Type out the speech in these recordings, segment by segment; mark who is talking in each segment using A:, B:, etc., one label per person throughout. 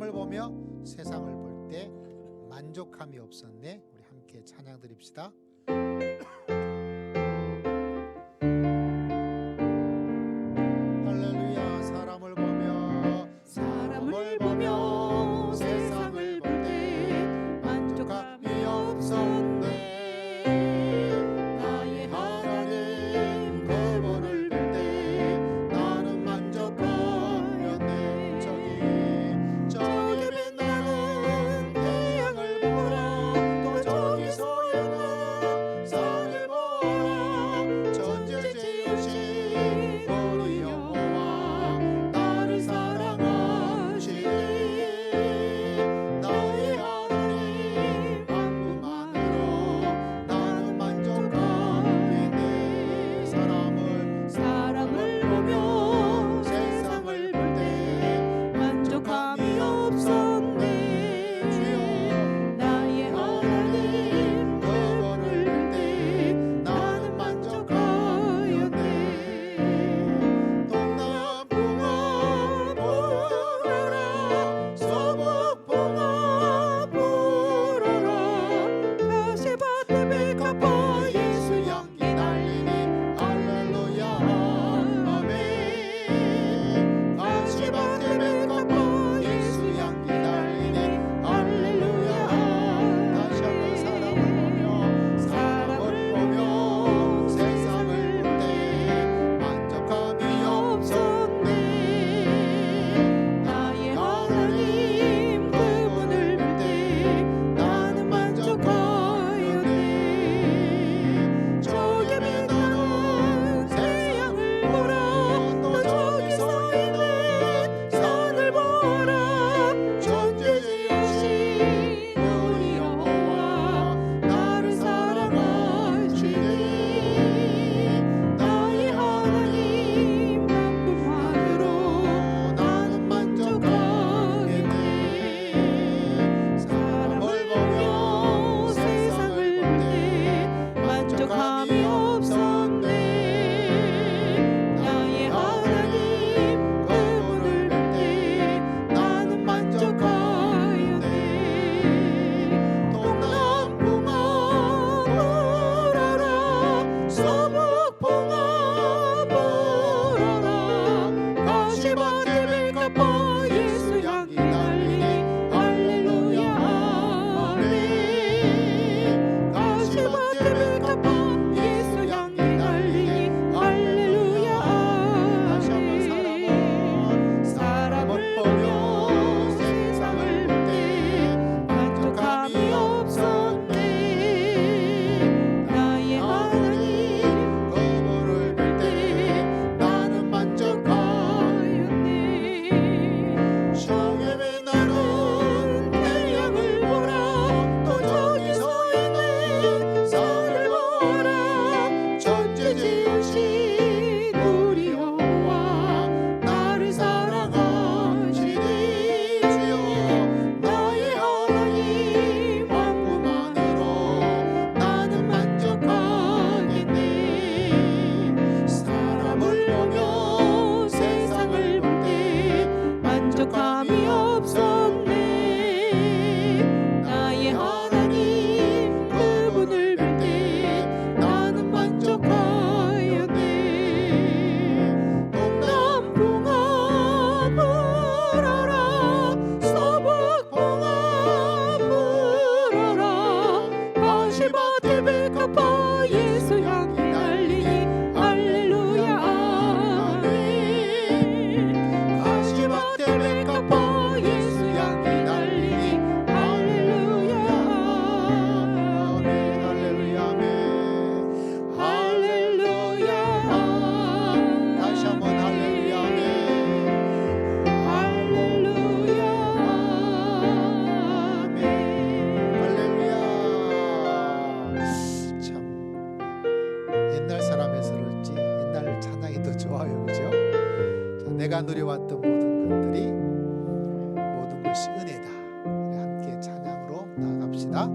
A: 사람을 보며 세상을 볼 때 만족함이 없었네. 우리 함께 찬양 드립시다. 할렐루야. 사람을 보며 세상을 볼 때 만족함이 없었네. 나의 하나님 그분을 볼 때 나는 만족하였네. 저기 빛나는 태양을 보라. 또 저기서 있는 산을 보라. 전체 지으신 우리 여호와 나를 사랑하시니 나의 하나님 한 분만으로 나는 만족하겠네. 사람을 보며 세상을 볼 때 만족함이 없었네. 주여 나의 하나님 그분을 볼 때 나는 만족하였네. 동남풍아 불어라. 서북풍아 불어라. 가시밭에 백합화 예수 향기 날리니 할렐루야 아멘. 가시밭에 백합화 예수 향기 날리니 할렐루야. 다시 한번 사람을 보며 세상을 볼 때 만족함이 없었네. 나의 하나님 그분을 볼 때 나는 만족하였네. 저기 빛나는 태양을 보라. 또 저기서 있는 산을 보라. 전체 지으신 우리 여호와 나를 사랑하시니 나의 하나님 한 분만으로 나는 만족하겠네. 사람을 보며 세상을 볼 때 만족함이 없었네. 나의 하나님 그분을 볼 때 나는 만족하였네. 동남풍아 불어라. 서북풍아 불어라. 가시밭에 백합화 예수 향기 날리니 할렐루야 아멘. 가시밭에 백합화 예수 향기 날리니 할렐루야. 다시 한번 사람을 보며 세상을 볼 때 만족함이 없었네. 나의 하나님 그분을 볼 때 나는 만족하였네. 저기 빛나는 태양을 보라. 또 저기서 있는 산을 보라. 전체 지으신 우리 여호와 나를 사랑하시니 주여 나의 하나님 한 분만으로 나는 만족하겠네. 사람을 보며 세상을 볼 때 만족함이 없었네. 나의 하나님 그분을 볼 때 나는 만족하였네. 동남풍아 불어라. 서북풍아 불어라. 가시밭에 백합화 예수 향기 날리니 할렐루야 아멘. 가시밭에 백합화 예수 향기 날리니 할렐루야 아멘. 할렐루야 아멘. 할렐루야. 다시 한번 할렐루야 아멘. 할렐루야 아멘. 할렐루야. 참 옛날 사람에서 그런지 옛날 찬양이 더 좋아요, 그죠? 자, 내가 누려왔던 모든 것들이 모든 것이 은혜다. 우리 함께 찬양으로 나아갑시다.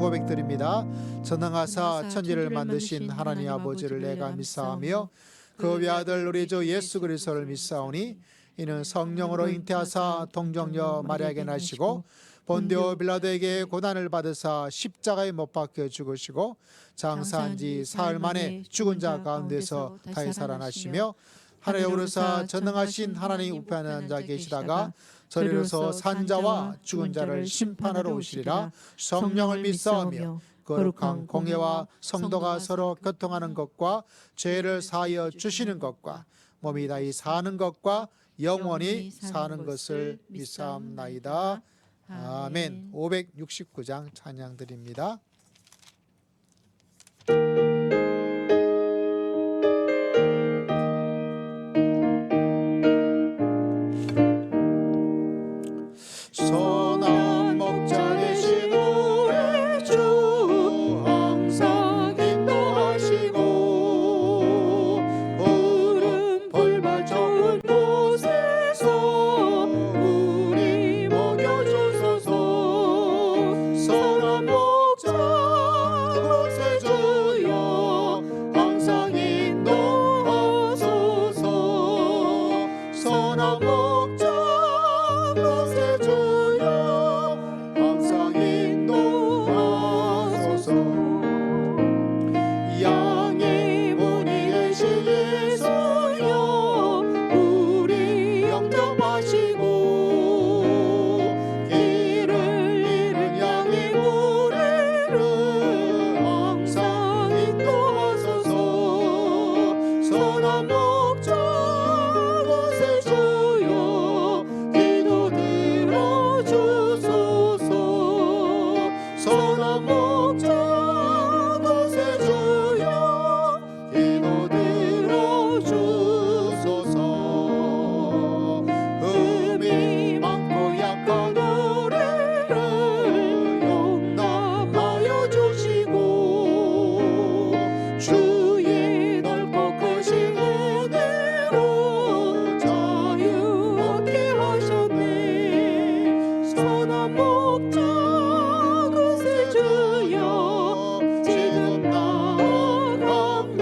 A: 고백 드립니다. 전능하사 천지를 만드신 하나님 아버지를 내가 믿사오며 그 외아들 우리 주 예수 그리스도를 믿사오니 이는 성령으로 잉태하사 동정녀 마리아에게 나시고 본디오 빌라도에게 고난을 받으사 십자가에 못 박혀 죽으시고 장사한 지 사흘 만에 죽은 자 가운데서 다시 살아나시며 하늘에 오르사 전능하신 하나님 우편에 앉아 계시다가 저리로서 산자와 죽은 자를 심판하러 오시리라. 성령을 믿사오며 거룩한 공예와 성도가 서로 교통하는 것과 죄를 사하여 주시는 것과 몸이 다시 사는 것과 영원히 사는 것을 믿사옵나이다. 아멘. 569장 찬양 드립니다. 선한 목자 되신 우리 주 항상 인도하시고 푸른 벌발 적은 곳에서 우리 먹여주소서. 선한 목자 곳에 주여 항상 인도하소서. 선한 목자 곳에 주여 항상 인도하소서. 양의 문이 되신 예수여 우리 영접하시고 길을 잃은 양의 우리를 항상 인도하소서. 선한 목자 곳에 주여 기도 들어주소서. 선한 목자 곳에 주여 기도 들어주소서. 흠이 많고 약한 우리를 용납하여 주시고 주의 넓고 크신 은혜로 자유 얻게 하셨네. 선한 목자 곳에 주여 지금 나아갑니다.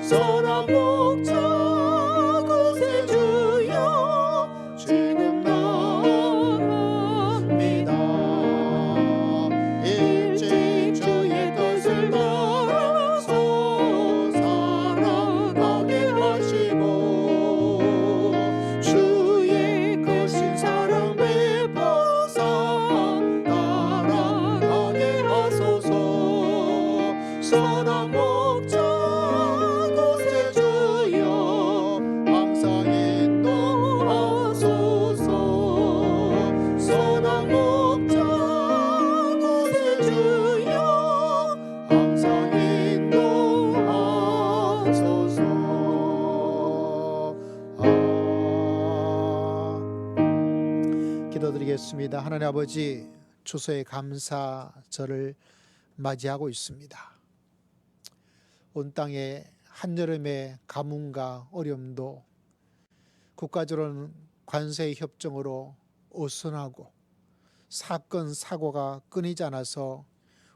A: 선한 목자 곳에 주여 지금 나아갑니다. 일찍 주의 뜻을 따라서 살아가게 하시고 주의 크신 사랑 베푸사 따라가게 하소서. 선한 목자 곳에 주여 항상 인도하소서. 선한 목자 곳에 주여 항상 인도하소서. 기도드리겠습니다. 하나님 아버지, 추수의 감사절을 맞이하고 있습니다. 온 땅에 한여름의 가뭄과 어려움도 국가적으로는 관세의 협정으로 어선하고 사건 사고가 끊이지 않아서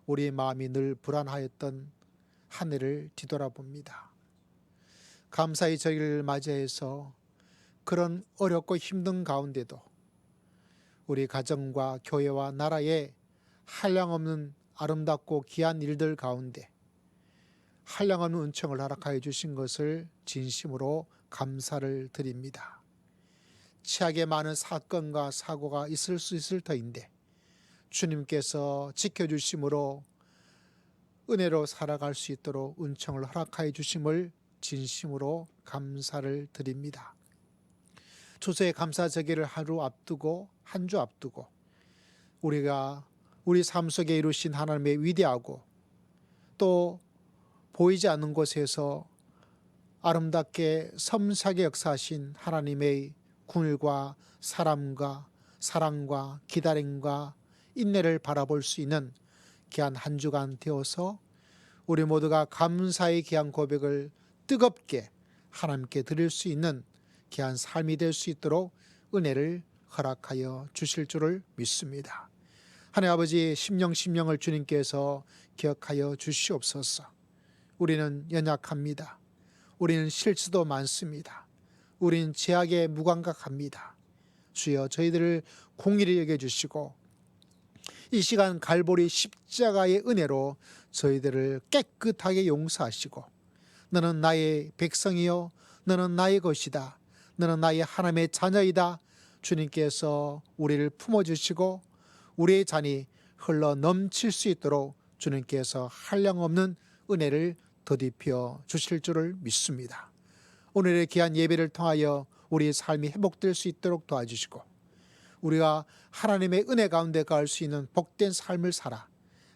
A: 우리의 마음이 늘 불안하였던 한 해를 뒤돌아봅니다. 감사의 절기를 맞이해서 그런 어렵고 힘든 가운데도 우리 가정과 교회와 나라에 한량없는 아름답고 귀한 일들 가운데 한량없는 은총을 허락하여 주신 것을 진심으로 감사를 드립니다. 치하게 많은 사건과 사고가 있을 수 있을 터인데 주님께서 지켜주심으로 은혜로 살아갈 수 있도록 은총을 허락하여 주심을 진심으로 감사를 드립니다. 추수의 감사절기를 하루 앞두고 한 주 앞두고 우리가 우리 삶 속에 이루신 하나님의 위대하고 또 보이지 않는 곳에서 아름답게 섬세하게 역사하신 하나님의 궁일과 사랑과 기다림과 인내를 바라볼 수 있는 귀한 한 주간 되어서 우리 모두가 감사의 귀한 고백을 뜨겁게 하나님께 드릴 수 있는 귀한 삶이 될 수 있도록 은혜를 허락하여 주실 줄을 믿습니다. 하나님 아버지, 심령을 주님께서 기억하여 주시옵소서. 우리는 연약합니다. 우리는 실수도 많습니다. 우리는 죄악에 무감각합니다. 주여, 저희들을 공의를 여겨주시고 이 시간 갈보리 십자가의 은혜로 저희들을 깨끗하게 용서하시고, 너는 나의 백성이요, 너는 나의 것이다, 너는 나의 하나님의 자녀이다, 주님께서 우리를 품어주시고 우리의 잔이 흘러 넘칠 수 있도록 주님께서 한량없는 은혜를 더디펴 주실 줄을 믿습니다. 오늘의 귀한 예배를 통하여 우리의 삶이 회복될 수 있도록 도와주시고, 우리가 하나님의 은혜 가운데 갈 수 있는 복된 삶을 살아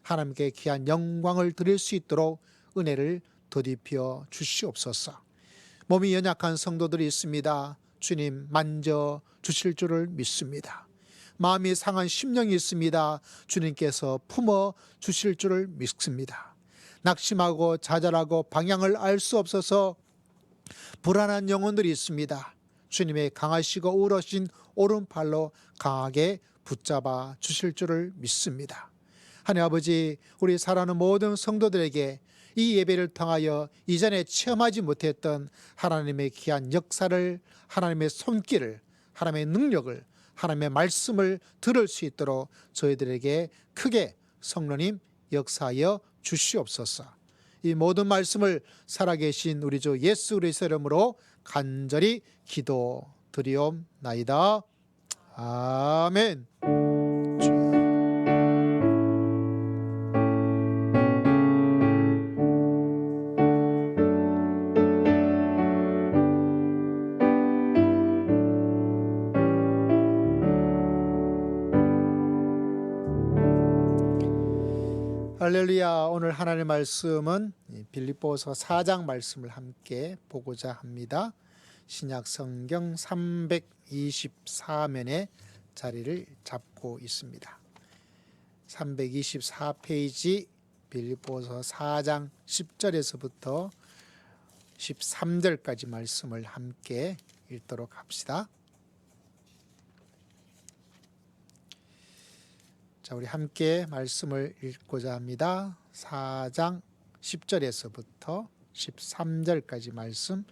A: 하나님께 귀한 영광을 드릴 수 있도록 은혜를 더디펴 주시옵소서. 몸이 연약한 성도들이 있습니다. 주님 만져 주실 줄을 믿습니다. 마음이 상한 심령이 있습니다. 주님께서 품어 주실 줄을 믿습니다. 낙심하고 좌절하고 방향을 알 수 없어서 불안한 영혼들이 있습니다. 주님의 강하시고 우러신 오른팔로 강하게 붙잡아 주실 줄을 믿습니다. 하나님 아버지, 우리 사랑하는 모든 성도들에게 이 예배를 통하여 이전에 체험하지 못했던 하나님의 귀한 역사를, 하나님의 손길을, 하나님의 능력을, 하나님의 말씀을 들을 수 있도록 저희들에게 크게 성령님 역사하여 주시옵소서. 이 모든 말씀을 살아계신 우리 주 예수 그리스도의 이름으로 간절히 기도드리옵나이다. 아멘. 할렐루야. 오늘 하나님의 말씀은 빌립보서 4장 말씀을 함께 보고자 합니다. 신약 성경 324면에 자리를 잡고 있습니다. 324페이지 빌립보서 4장 10절에서부터 13절까지 말씀을 함께 읽도록 합시다. 자, 우리 함께 말씀을 읽고자 합니다. 4장 10절에서부터 13절까지 말씀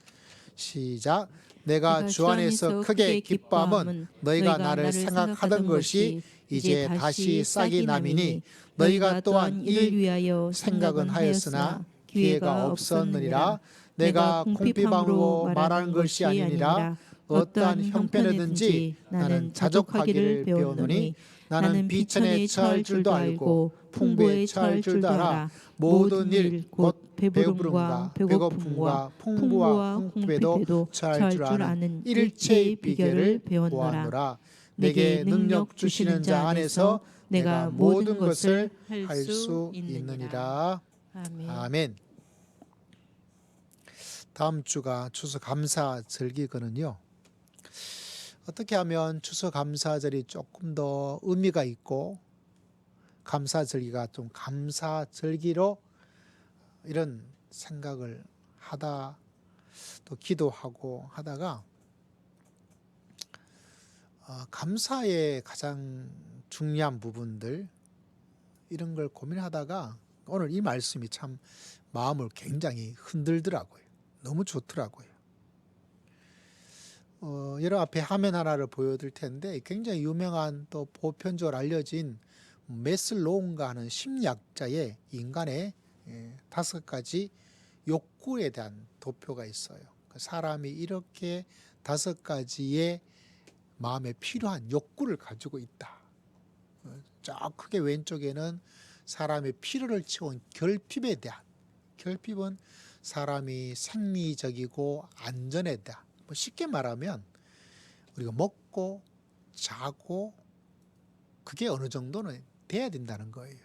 A: 시작. 내가 주 안에서 크게 기뻐함은 너희가 나를 생각하던 것이 이제 다시 싹이 남이니 너희가 또한 이를 위하여 생각은 하였으나 기회가 없었느니라. 내가 궁핍함으로 말하는 것이 아니니라. 어떠한 형편이든지 나는 자족하기를 배웠노니 나는 비천에 처할 줄도 알고 풍부에 처할 줄도 알아. 모든 일 곧 배부름과 배고픔과 풍부와 궁핍에도 처할 줄 아는 일체의 비결을 배웠노라. 내게 능력 주시는 자 안에서 내가 모든 것을 할 수 있느니라. 아멘. 다음 주가 추수감사절기거든요. 어떻게 하면 추수감사절이 조금 더 의미가 있고 감사절기가 좀 감사절기로 이런 생각을 하다 또 기도하고 하다가 감사의 가장 중요한 부분들 이런 걸 고민하다가 오늘 이 말씀이 참 마음을 굉장히 흔들더라고요. 너무 좋더라고요. 여러분 앞에 화면 하나를 보여드릴 텐데 굉장히 유명한 또 보편적으로 알려진 메슬로운가 하는 심리학자의 인간의 5가지 욕구에 대한 도표가 있어요. 사람이 이렇게 5가지의 마음에 필요한 욕구를 가지고 있다. 저 크게 왼쪽에는 사람의 필요를 채운 결핍에 대한, 결핍은 사람이 생리적이고 안전에 대한, 쉽게 말하면 우리가 먹고 자고 그게 어느 정도는 돼야 된다는 거예요.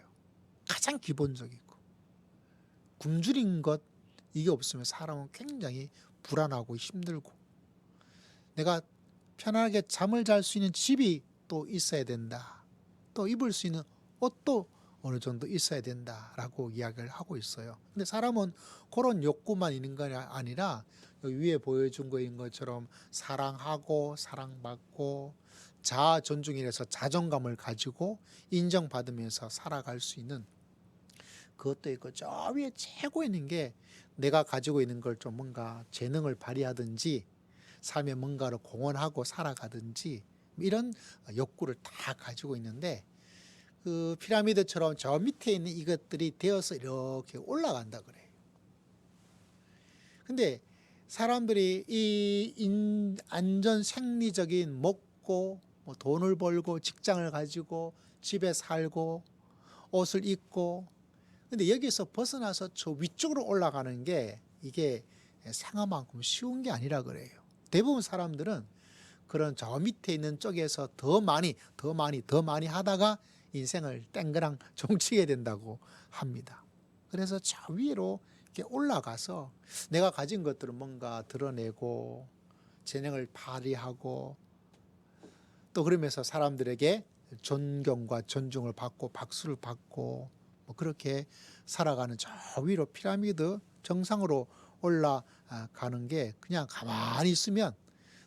A: 가장 기본적이고 굶주린 것 이게 없으면 사람은 굉장히 불안하고 힘들고 내가 편하게 잠을 잘 수 있는 집이 또 있어야 된다. 또 입을 수 있는 옷도 어느 정도 있어야 된다라고 이야기를 하고 있어요. 근데 사람은 그런 욕구만 있는 게 아니라 여기 위에 보여준 거인 것처럼 사랑하고 사랑받고 자아 존중이라서 자존감을 가지고 인정받으면서 살아갈 수 있는 그것도 있고, 저 위에 최고 있는 게 내가 가지고 있는 걸 좀 뭔가 재능을 발휘하든지 삶에 뭔가를 공헌하고 살아가든지 이런 욕구를 다 가지고 있는데, 그 피라미드처럼 저 밑에 있는 이것들이 되어서 이렇게 올라간다 그래요. 근데 사람들이 이 안전 생리적인 먹고 뭐 돈을 벌고 직장을 가지고 집에 살고 옷을 입고, 근데 여기서 벗어나서 저 위쪽으로 올라가는 게 이게 생각만큼 쉬운 게 아니라 그래요. 대부분 사람들은 그런 저 밑에 있는 쪽에서 더 많이 하다가 인생을 땡그랑 종치게 된다고 합니다. 그래서 저 위로 이렇게 올라가서 내가 가진 것들을 뭔가 드러내고 재능을 발휘하고, 또 그러면서 사람들에게 존경과 존중을 받고 박수를 받고 뭐 그렇게 살아가는 저 위로 피라미드 정상으로 올라가는 게 그냥 가만히 있으면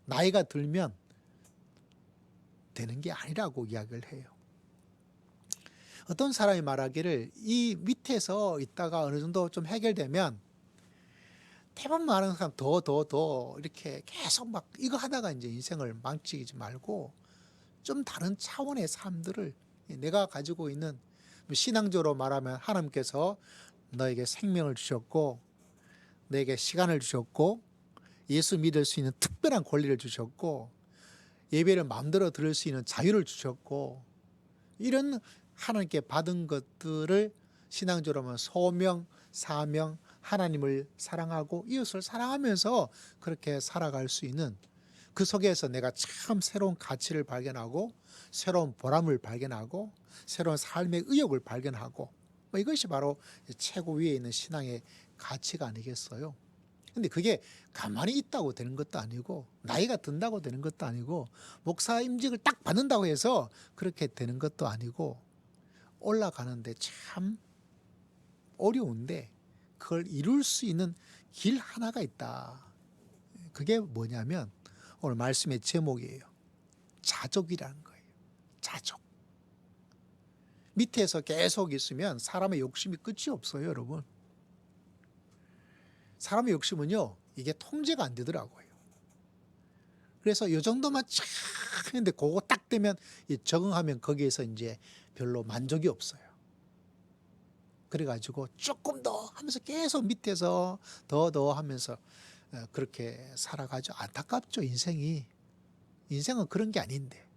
A: 나이가 들면 되는 게 아니라고 이야기를 해요. 어떤 사람이 말하기를 이 밑에서 있다가 어느 정도 좀 해결되면 대부분 많은 사람 더 이렇게 계속 막 이거 하다가 이제 인생을 망치지 말고 좀 다른 차원의 삶들을, 내가 가지고 있는 신앙적으로 말하면 하나님께서 너에게 생명을 주셨고 너에게 시간을 주셨고 예수 믿을 수 있는 특별한 권리를 주셨고 예배를 마음대로 들을 수 있는 자유를 주셨고, 이런 하나님께 받은 것들을 신앙적으로 하면 소명, 사명, 하나님을 사랑하고 이웃을 사랑하면서 그렇게 살아갈 수 있는, 그 속에서 내가 참 새로운 가치를 발견하고 새로운 보람을 발견하고 새로운 삶의 의욕을 발견하고, 뭐 이것이 바로 최고 위에 있는 신앙의 가치가 아니겠어요? 근데 그게 가만히 있다고 되는 것도 아니고 나이가 든다고 되는 것도 아니고 목사 임직을 딱 받는다고 해서 그렇게 되는 것도 아니고, 올라가는데 참 어려운데 그걸 이룰 수 있는 길 하나가 있다. 그게 뭐냐면 오늘 말씀의 제목이에요. 자족이라는 거예요. 자족. 밑에서 계속 있으면 사람의 욕심이 끝이 없어요, 여러분. 사람의 욕심은요, 이게 통제가 안 되더라고요. 그래서 이 정도만 쫙 했는데 그거 딱 되면 적응하면 거기에서 이제 별로 만족이 없어요. 그래가지고 조금 더 하면서 계속 밑에서 더 하면서 그렇게 살아가죠. 안타깝죠, 인생이. 인생은 그런 게 아닌데.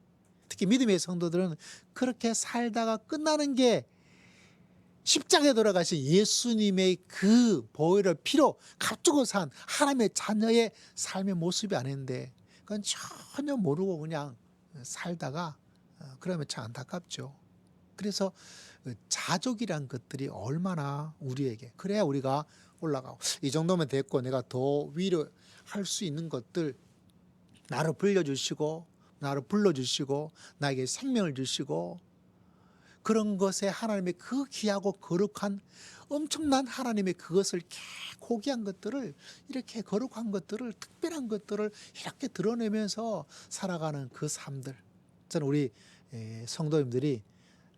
A: 특히 믿음의 성도들은 그렇게 살다가 끝나는 게 십자가에 돌아가신 예수님의 그 보혈을 피로 값주고 산 하나님의 자녀의 삶의 모습이 아닌데 그건 전혀 모르고 그냥 살다가 그러면 참 안타깝죠. 그래서 자족이란 것들이 얼마나 우리에게, 그래야 우리가 올라가고, 이 정도면 됐고 내가 더 위로 할 수 있는 것들, 나를 불러주시고 나를 불러주시고 나에게 생명을 주시고, 그런 것에 하나님의 그 귀하고 거룩한 엄청난 하나님의 그것을 고귀한 것들을, 이렇게 거룩한 것들을, 특별한 것들을 이렇게 드러내면서 살아가는 그 삶들, 저는 우리 성도님들이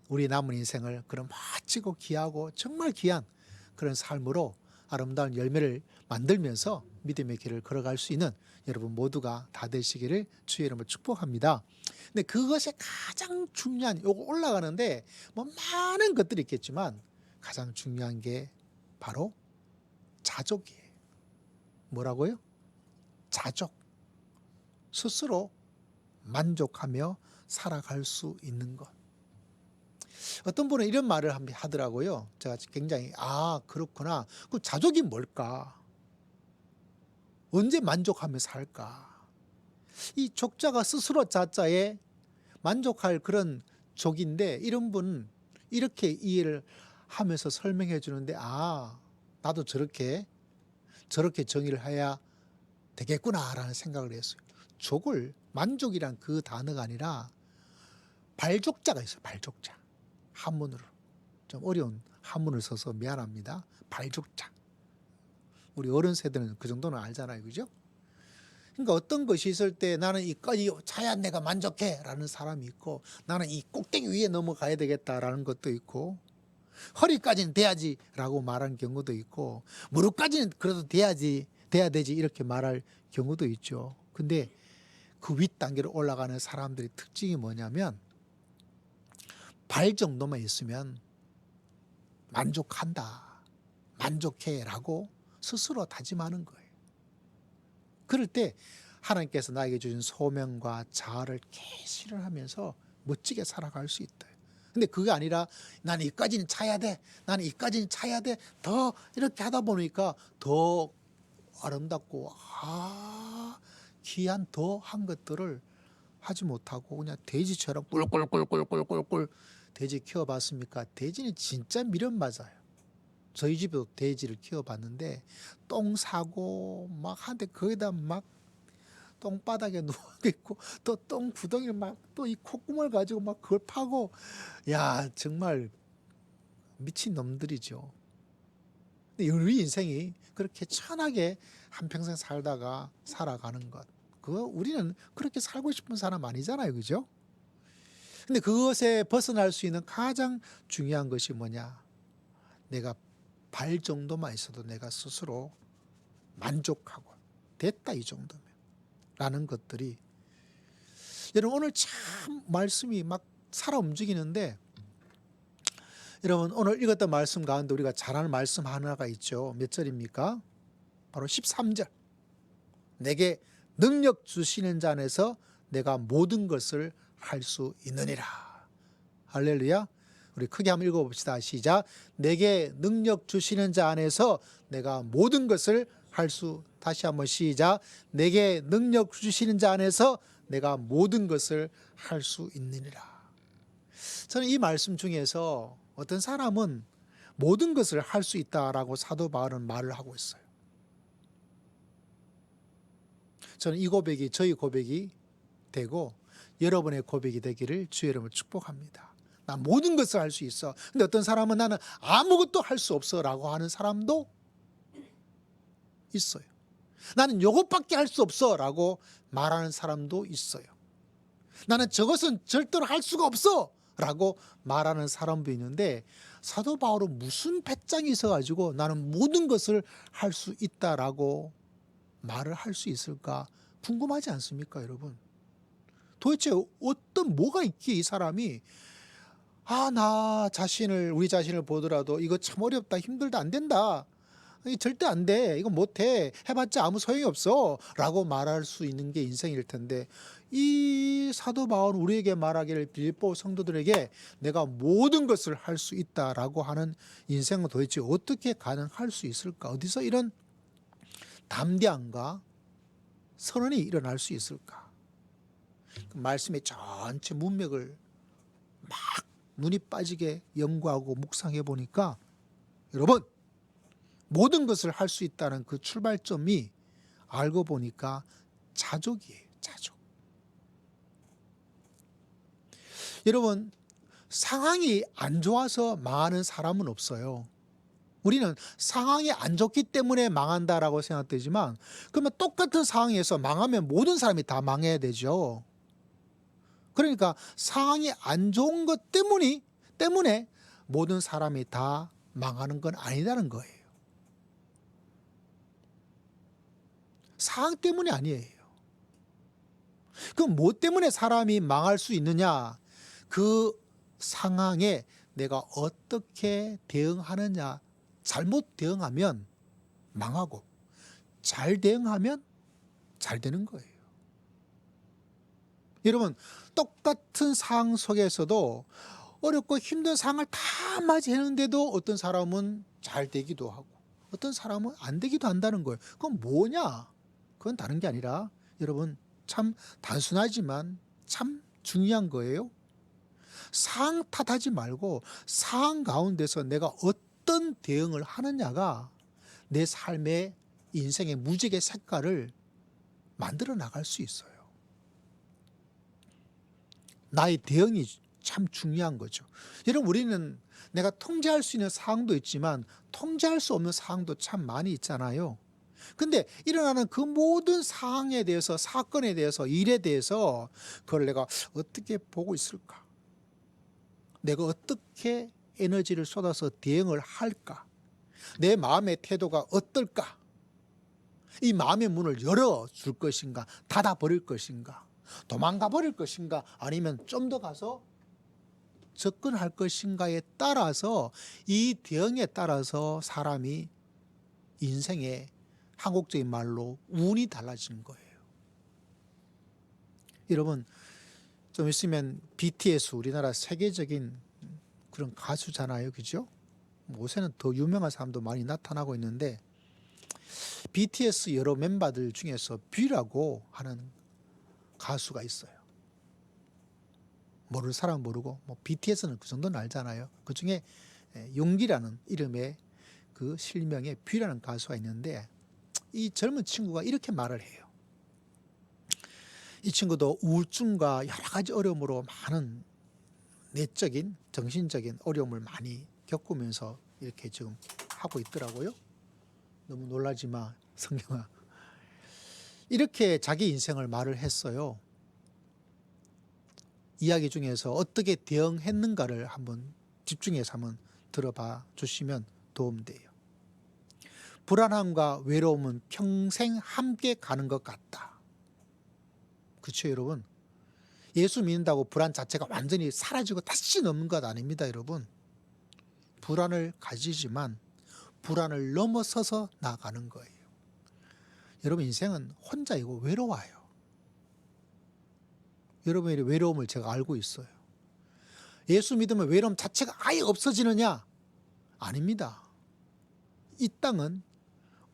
A: 우리 남은 인생을 그런 멋지고 귀하고 정말 귀한 그런 삶으로 아름다운 열매를 만들면서 믿음의 길을 걸어갈 수 있는 여러분 모두가 다 되시기를 주의 이름으로 축복합니다. 근데 그것이 가장 중요한, 요거 올라가는데 뭐 많은 것들이 있겠지만 가장 중요한 게 바로 자족이에요. 뭐라고요? 자족. 스스로 만족하며 살아갈 수 있는 것. 어떤 분은 이런 말을 하더라고요. 제가 굉장히 그렇구나. 그 자족이 뭘까? 언제 만족하며 살까? 이 족자가 스스로 자자에 만족할 그런 족인데, 이런 분은 이렇게 이해를 하면서 설명해 주는데, 나도 저렇게 정의를 해야 되겠구나라는 생각을 했어요. 족을, 만족이란 그 단어가 아니라 발족자가 있어요. 발족자. 한문으로. 좀 어려운 한문을 써서 미안합니다. 발족자. 우리 어른 세대는 그 정도는 알잖아요. 그죠? 그러니까 어떤 것이 있을 때 나는 이까지 차야 내가 만족해 라는 사람이 있고, 나는 이 꼭대기 위에 넘어가야 되겠다라는 것도 있고, 허리까지는 돼야지 라고 말하는 경우도 있고, 무릎까지는 그래도 돼야 되지 이렇게 말할 경우도 있죠. 근데 그 윗단계로 올라가는 사람들의 특징이 뭐냐면, 발 정도만 있으면 만족한다, 만족해 라고 스스로 다짐하는 거예요. 그럴 때 하나님께서 나에게 주신 소명과 자아를 계시를 하면서 멋지게 살아갈 수 있다. 근데 그게 아니라 나는 이까지는 차야 돼, 나는 이까지는 차야 돼, 더 이렇게 하다 보니까 더 아름답고 귀한 더한 것들을 하지 못하고 그냥 돼지처럼 꿀꿀꿀꿀꿀꿀꿀 돼지 키워봤습니까? 돼지는 진짜 미련 맞아요. 저희 집에도 돼지를 키워봤는데 똥 싸고 막 한데 거기다 막 똥바닥에 누워있고 또 똥 구덩이를 막 또 이 콧구멍을 가지고 막 그걸 파고, 야 정말 미친 놈들이죠. 근데 우리 인생이 그렇게 천하게 한평생 살아가는 것, 그거 우리는 그렇게 살고 싶은 사람 아니잖아요, 그죠? 근데 그것에 벗어날 수 있는 가장 중요한 것이 뭐냐, 내가 발 정도만 있어도 내가 스스로 만족하고 됐다 이 정도면 라는 것들이, 여러분 오늘 참 말씀이 막 살아 움직이는데, 여러분 오늘 읽었던 말씀 가운데 우리가 잘 아는 말씀 하나가 있죠. 몇 절입니까? 바로 13절. 내게 능력 주시는 자 안에서 내가 모든 것을 할 수 있느니라. 할렐루야. 우리 크게 한번 읽어봅시다. 시작. 내게 능력 주시는 자 안에서 내가 모든 것을 할 수, 다시 한번 시작. 내게 능력 주시는 자 안에서 내가 모든 것을 할 수 있느니라. 저는 이 말씀 중에서 어떤 사람은 모든 것을 할 수 있다라고 사도 바울은 말을 하고 있어요. 저는 이 고백이 저희 고백이 되고 여러분의 고백이 되기를 주의 이름으로 축복합니다. 난 모든 것을 할 수 있어. 근데 어떤 사람은 나는 아무것도 할 수 없어 라고 하는 사람도 있어요. 나는 이것밖에 할 수 없어 라고 말하는 사람도 있어요. 나는 저것은 절대로 할 수가 없어 라고 말하는 사람도 있는데, 사도 바울은 무슨 배짱이 있어가지고 나는 모든 것을 할 수 있다라고 말을 할 수 있을까 궁금하지 않습니까, 여러분? 도대체 뭐가 있기에 이 사람이 우리 자신을 보더라도 이거 참 어렵다, 힘들다, 안 된다, 절대 안 돼, 이거 못해, 해봤자 아무 소용이 없어 라고 말할 수 있는 게 인생일 텐데, 이 사도 바울은 우리에게 말하기를 빌립보 성도들에게 내가 모든 것을 할 수 있다라고 하는 인생은 도대체 어떻게 가능할 수 있을까? 어디서 이런 담대함과 선언이 일어날 수 있을까? 그 말씀의 전체 문맥을 막 눈이 빠지게 연구하고 묵상해 보니까, 여러분 모든 것을 할 수 있다는 그 출발점이 알고 보니까 자족이에요. 자족. 여러분 상황이 안 좋아서 망하는 사람은 없어요. 우리는 상황이 안 좋기 때문에 망한다라고 생각되지만, 그러면 똑같은 상황에서 망하면 모든 사람이 다 망해야 되죠. 그러니까 상황이 안 좋은 것 때문에 모든 사람이 다 망하는 건 아니라는 거예요. 상황 때문이 아니에요. 그럼 뭐 때문에 사람이 망할 수 있느냐? 그 상황에 내가 어떻게 대응하느냐. 잘못 대응하면 망하고, 잘 대응하면 잘 되는 거예요. 여러분 똑같은 상황 속에서도 어렵고 힘든 상황을 다 맞이했는데도 어떤 사람은 잘 되기도 하고 어떤 사람은 안 되기도 한다는 거예요. 그건 뭐냐? 그건 다른 게 아니라, 여러분 참 단순하지만 참 중요한 거예요. 상황 탓하지 말고 상황 가운데서 내가 어떤 대응을 하느냐가 내 삶의 인생의 무지개 색깔을 만들어 나갈 수 있어요. 나의 대응이 참 중요한 거죠. 여러분 우리는 내가 통제할 수 있는 상황도 있지만 통제할 수 없는 상황도 참 많이 있잖아요. 근데 일어나는 그 모든 상황에 대해서, 사건에 대해서, 일에 대해서 그걸 내가 어떻게 보고 있을까? 내가 어떻게 에너지를 쏟아서 대응을 할까? 내 마음의 태도가 어떨까? 이 마음의 문을 열어줄 것인가? 닫아버릴 것인가? 도망가 버릴 것인가? 아니면 좀 더 가서 접근할 것인가에 따라서, 이 대응에 따라서 사람이 인생의 한국적인 말로 운이 달라지는 거예요. 여러분, 좀 있으면 BTS, 우리나라 세계적인 그런 가수잖아요. 그죠? 요새는 더 유명한 사람도 많이 나타나고 있는데, BTS 여러 멤버들 중에서 뷰라고 하는 가수가 있어요. 모를 사람 모르고, 뭐 BTS는 그 정도는 알잖아요. 그 중에 용기라는 이름의 그 실명의 뷰라는 가수가 있는데, 이 젊은 친구가 이렇게 말을 해요. 이 친구도 우울증과 여러 가지 어려움으로 많은 내적인, 정신적인 어려움을 많이 겪으면서 이렇게 지금 하고 있더라고요. 너무 놀라지 마, 성경아. 이렇게 자기 인생을 말을 했어요. 이야기 중에서 어떻게 대응했는가를 한번 집중해서 한번 들어봐 주시면 도움돼요. 불안함과 외로움은 평생 함께 가는 것 같다. 그렇죠, 여러분? 예수 믿는다고 불안 자체가 완전히 사라지고 다시 없는 것 아닙니다, 여러분. 불안을 가지지만 불안을 넘어서서 나가는 거예요. 여러분, 인생은 혼자이고 외로워요. 여러분의 외로움을 제가 알고 있어요. 예수 믿으면 외로움 자체가 아예 없어지느냐? 아닙니다. 이 땅은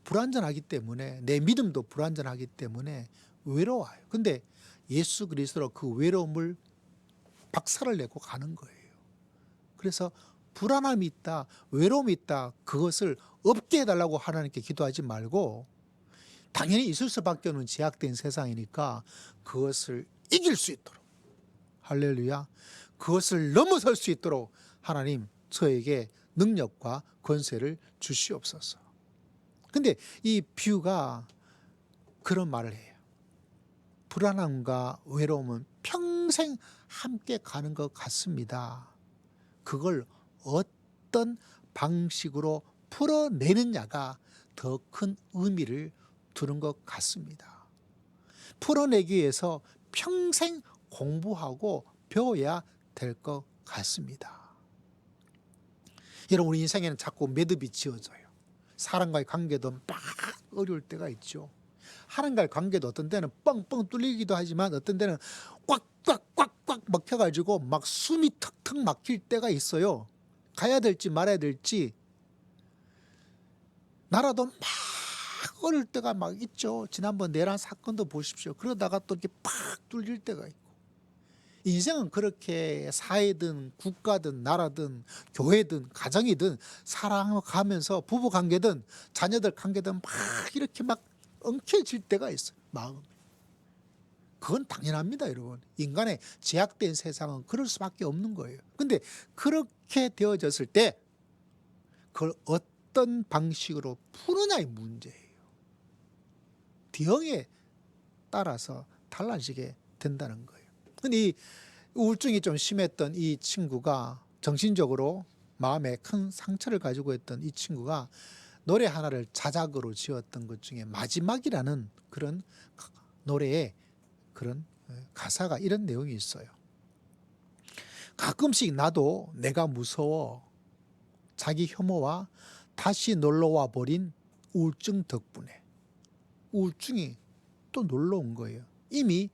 A: 불완전하기 때문에, 내 믿음도 불완전하기 때문에 외로워요. 근데 예수 그리스도로 그 외로움을 박살을 내고 가는 거예요. 그래서 불안함이 있다, 외로움이 있다, 그것을 없게 해달라고 하나님께 기도하지 말고, 당연히 있을 수밖에 없는 제약된 세상이니까 그것을 이길 수 있도록, 할렐루야, 그것을 넘어설 수 있도록 하나님 저에게 능력과 권세를 주시옵소서. 근데 이 뷰가 그런 말을 해요. 불안함과 외로움은 평생 함께 가는 것 같습니다. 그걸 어떤 방식으로 풀어내느냐가 더 큰 의미를 두는 것 같습니다. 풀어내기 위해서 평생 공부하고 배워야 될 것 같습니다. 여러분, 우리 인생에는 자꾸 매듭이 지어져요. 사람과의 관계도 막 어려울 때가 있죠. 하나님과의 관계도 어떤 때는 뻥뻥 뚫리기도 하지만 어떤 때는 꽉꽉꽉꽉 막혀가지고 막 숨이 턱턱 막힐 때가 있어요. 가야 될지 말아야 될지. 나라도 막 어려울 때가 막 있죠. 지난번 내란 사건도 보십시오. 그러다가 또 이렇게 팍 뚫릴 때가 있고. 인생은 그렇게 사회든 국가든 나라든 교회든 가정이든 살아가면서 부부관계든 자녀들 관계든 막 이렇게 막 엉켜질 때가 있어요. 마음이. 그건 당연합니다, 여러분. 인간의 제약된 세상은 그럴 수밖에 없는 거예요. 근데 그렇게 되어졌을 때 그걸 어떤 방식으로 푸느냐의 문제예요. 대응에 따라서 달라지게 된다는 거예요. 근데 이 우울증이 좀 심했던 이 친구가, 정신적으로 마음에 큰 상처를 가지고 있던 이 친구가 노래 하나를 자작으로 지었던 것 중에 마지막이라는 그런 노래의 그런 가사가 이런 내용이 있어요. 가끔씩 나도 내가 무서워 자기 혐오와 다시 놀러와 버린 우울증 덕분에. 우울증이 또 놀러 온 거예요. 이미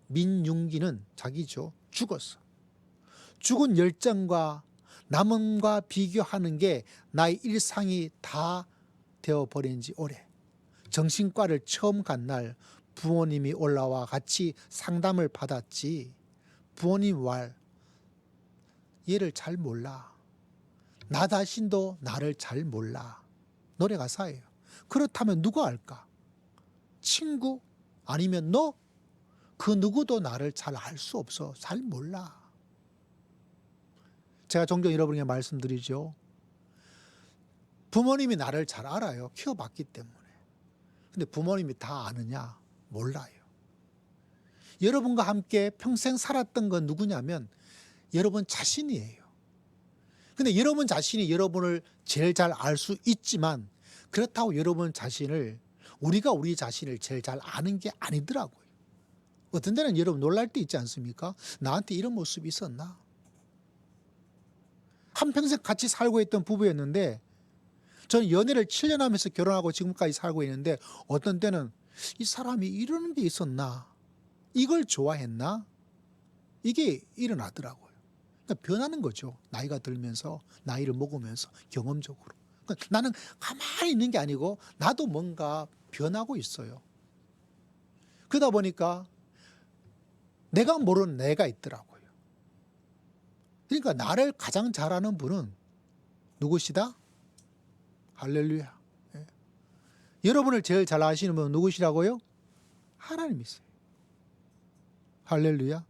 A: 민윤기는 자기죠. 죽었어. 죽은 열정과 남음과 비교하는 게 나의 일상이 다 되어버린 지 오래. 정신과를 처음 간 날 부모님이 올라와 같이 상담을 받았지. 부모님 말, 얘를 잘 몰라. 나 자신도 나를 잘 몰라. 노래 가사예요. 그렇다면 누가 알까? 친구? 아니면 너? 그 누구도 나를 잘 알 수 없어. 잘 몰라. 제가 종종 여러분에게 말씀드리죠. 부모님이 나를 잘 알아요. 키워봤기 때문에. 근데 부모님이 다 아느냐? 몰라요. 여러분과 함께 평생 살았던 건 누구냐면 여러분 자신이에요. 근데 여러분 자신이 여러분을 제일 잘 알 수 있지만 그렇다고 여러분 자신을 우리가 우리 자신을 제일 잘 아는 게 아니더라고요. 어떤 때는 여러분 놀랄 때 있지 않습니까? 나한테 이런 모습이 있었나? 한평생 같이 살고 있던 부부였는데 저는 연애를 7년 하면서 결혼하고 지금까지 살고 있는데 어떤 때는 이 사람이 이러는 게 있었나? 이걸 좋아했나? 이게 일어나더라고요. 그러니까 변하는 거죠. 나이가 들면서, 나이를 먹으면서 경험적으로. 그러니까 나는 가만히 있는 게 아니고 나도 뭔가 변하고 있어요. 그러다 보니까 내가 모르는 내가 있더라고요. 그러니까 나를 가장 잘 아는 분은 누구시다? 할렐루야. 예. 여러분을 제일 잘 아시는 분은 누구시라고요? 하나님이세요. 할렐루야.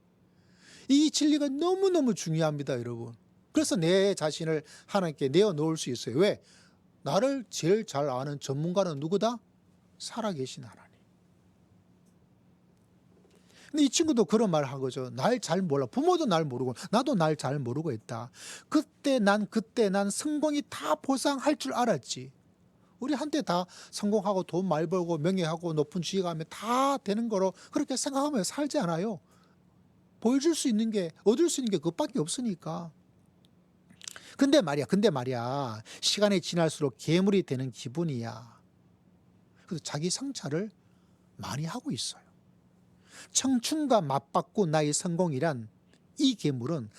A: 이 진리가 너무너무 중요합니다, 여러분. 그래서 내 자신을 하나님께 내어놓을 수 있어요. 왜? 나를 제일 잘 아는 전문가는 누구다? 살아계신 하나님. 근데 이 친구도 그런 말을 한 거죠. 날 잘 몰라. 부모도 날 모르고 나도 날 잘 모르고 있다. 그때 난 성공이 다 보상할 줄 알았지. 우리 한때 다 성공하고 돈 많이 벌고 명예하고 높은 지위가 다 되는 거로 그렇게 생각하며 살지 않아요. 보여줄 수 있는 게 얻을 수 있는 게 그것밖에 없으니까. 근데 말이야 시간이 지날수록 괴물이 되는 기분이야. 그래서 자기 성찰을 많이 하고 있어요. 청춘과 맞바꾼 나의 성공이란 이 괴물은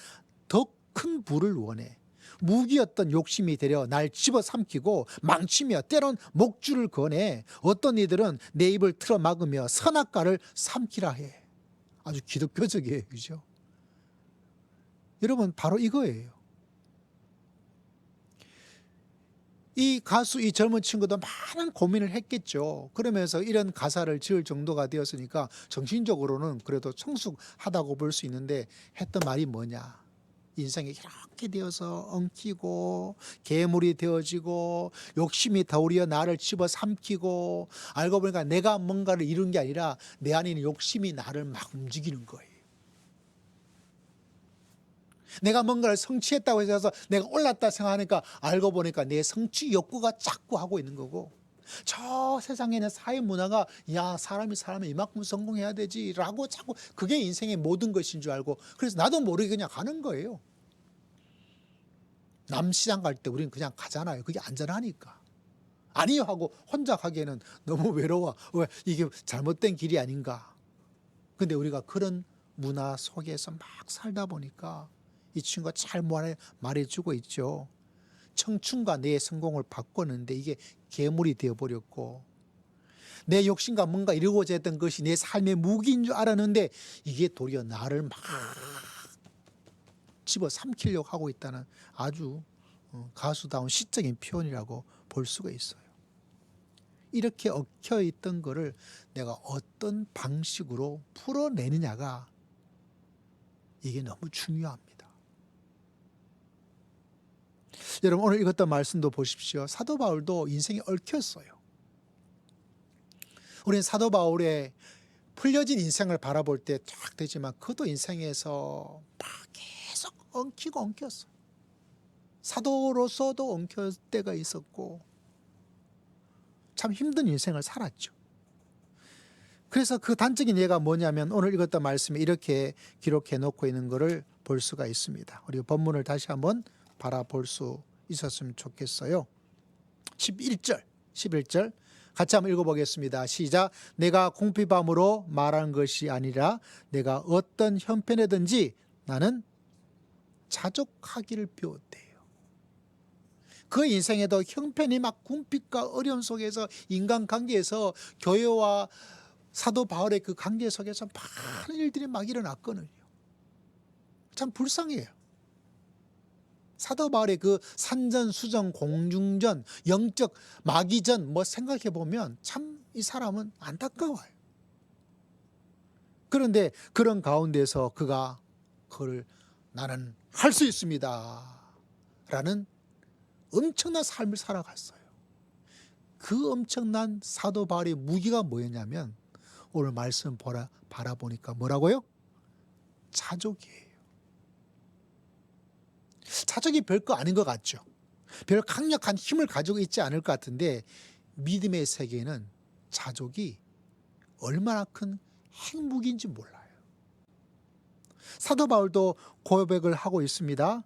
A: 더 큰 부를 원해. 무기였던 욕심이 되려 날 집어삼키고 망치며 때론 목줄을 거내 어떤 이들은 내 입을 틀어막으며 선악과를 삼키라 해. 아주 기독교적이에요. 그죠? 여러분 바로 이거예요. 이 가수, 이 젊은 친구도 많은 고민을 했겠죠. 그러면서 이런 가사를 지을 정도가 되었으니까 정신적으로는 그래도 성숙하다고 볼 수 있는데 했던 말이 뭐냐. 인생이 이렇게 되어서 엉키고 괴물이 되어지고 욕심이 덩어리어 나를 집어삼키고 알고 보니까 내가 뭔가를 이룬 게 아니라 내 안에 있는 욕심이 나를 막 움직이는 거예요. 내가 뭔가를 성취했다고 해서 내가 올랐다 생각하니까 알고 보니까 내 성취 욕구가 자꾸 하고 있는 거고 저 세상에는 사회 문화가 야 사람이 이만큼 성공해야 되지 라고 자꾸 그게 인생의 모든 것인 줄 알고 그래서 나도 모르게 그냥 가는 거예요. 남시장 갈 때 우리는 그냥 가잖아요. 그게 안전하니까. 아니요 하고 혼자 가기에는 너무 외로워. 왜 이게 잘못된 길이 아닌가. 근데 우리가 그런 문화 속에서 막 살다 보니까 이 친구가 잘 말해주고 있죠. 청춘과 내 성공을 바꿨는데 이게 괴물이 되어버렸고 내 욕심과 뭔가 이루고자 했던 것이 내 삶의 무기인 줄 알았는데 이게 도리어 나를 막 집어삼키려고 하고 있다는 아주 가수다운 시적인 표현이라고 볼 수가 있어요. 이렇게 얽혀있던 거를 내가 어떤 방식으로 풀어내느냐가 이게 너무 중요합니다. 여러분 오늘 읽었던 말씀도 보십시오. 사도 바울도 인생이 얽혔어요. 우리는 사도 바울의 풀려진 인생을 바라볼 때 쫙 되지만 그도 인생에서 막 계속 엉키고 엉켰어요. 사도로서도 엉킬 때가 있었고 참 힘든 인생을 살았죠. 그래서 그 단적인 예가 뭐냐면 오늘 읽었던 말씀에 이렇게 기록해 놓고 있는 것을 볼 수가 있습니다. 우리 본문을 다시 한번 바라볼 수 있었으면 좋겠어요. 11절 같이 한번 읽어보겠습니다. 시작. 내가 궁핍함으로 말한 것이 아니라 내가 어떤 형편에든지 나는 자족하기를 배웠대요. 그 인생에도 형편이 막 궁핍과 어려움 속에서 인간관계에서 교회와 사도 바울의 그 관계 속에서 많은 일들이 막 일어났거든요. 참 불쌍해요. 사도 바울의 그 산전수전, 공중전, 영적 마기전 뭐 생각해 보면 참 이 사람은 안타까워요. 그런데 그런 가운데서 그가 그걸 나는 할 수 있습니다 라는 엄청난 삶을 살아갔어요. 그 엄청난 사도 바울의 무기가 뭐였냐면 오늘 말씀 바라보니까 뭐라고요? 자족이에요. 자족이 별거 아닌 것 같죠. 별 강력한 힘을 가지고 있지 않을 것 같은데 믿음의 세계에는 자족이 얼마나 큰 핵무기인지 몰라요. 사도 바울도 고백을 하고 있습니다.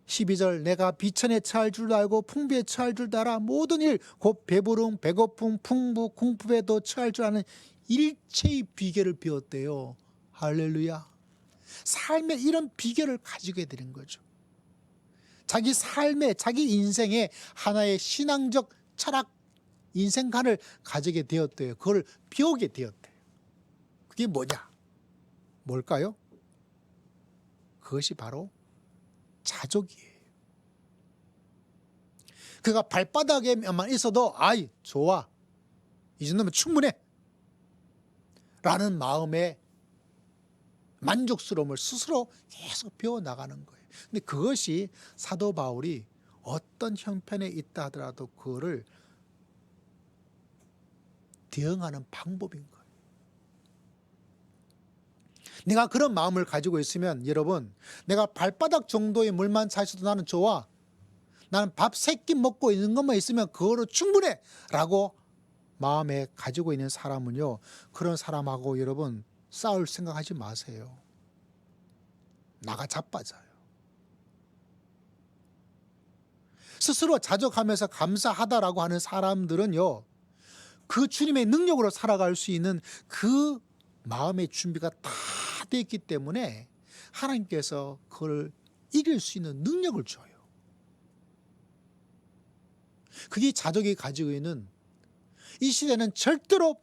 A: 12절 내가 비천에 처할 줄도 알고 풍부에 처할 줄도 알아 모든 일 곧 배부름 배고픔 풍부 궁핍에도 처할 줄 아는 일체의 비결을 배웠대요. 할렐루야. 삶에 이런 비결을 가지게 되는 거죠. 자기 삶에 자기 인생에 하나의 신앙적 철학 인생관을 가지게 되었대요. 그걸 배우게 되었대요. 그게 뭐냐? 뭘까요? 그것이 바로 자족이에요. 그가 발바닥에만 있어도 아이 좋아 이 정도면 충분해 라는 마음의 만족스러움을 스스로 계속 배워나가는 거예요. 근데 그것이 사도 바울이 어떤 형편에 있다 하더라도 그거를 대응하는 방법인 거예요. 내가 그런 마음을 가지고 있으면 여러분 내가 발바닥 정도의 물만 차셔도 나는 좋아. 나는 밥 3끼 먹고 있는 것만 있으면 그거로 충분해 라고 마음에 가지고 있는 사람은요. 그런 사람하고 여러분 싸울 생각하지 마세요. 나가 자빠져요. 스스로 자족하면서 감사하다라고 하는 사람들은요. 그 주님의 능력으로 살아갈 수 있는 그 마음의 준비가 다 되어 있기 때문에 하나님께서 그걸 이길 수 있는 능력을 줘요. 그게 자족이 가지고 있는 이 시대는 절대로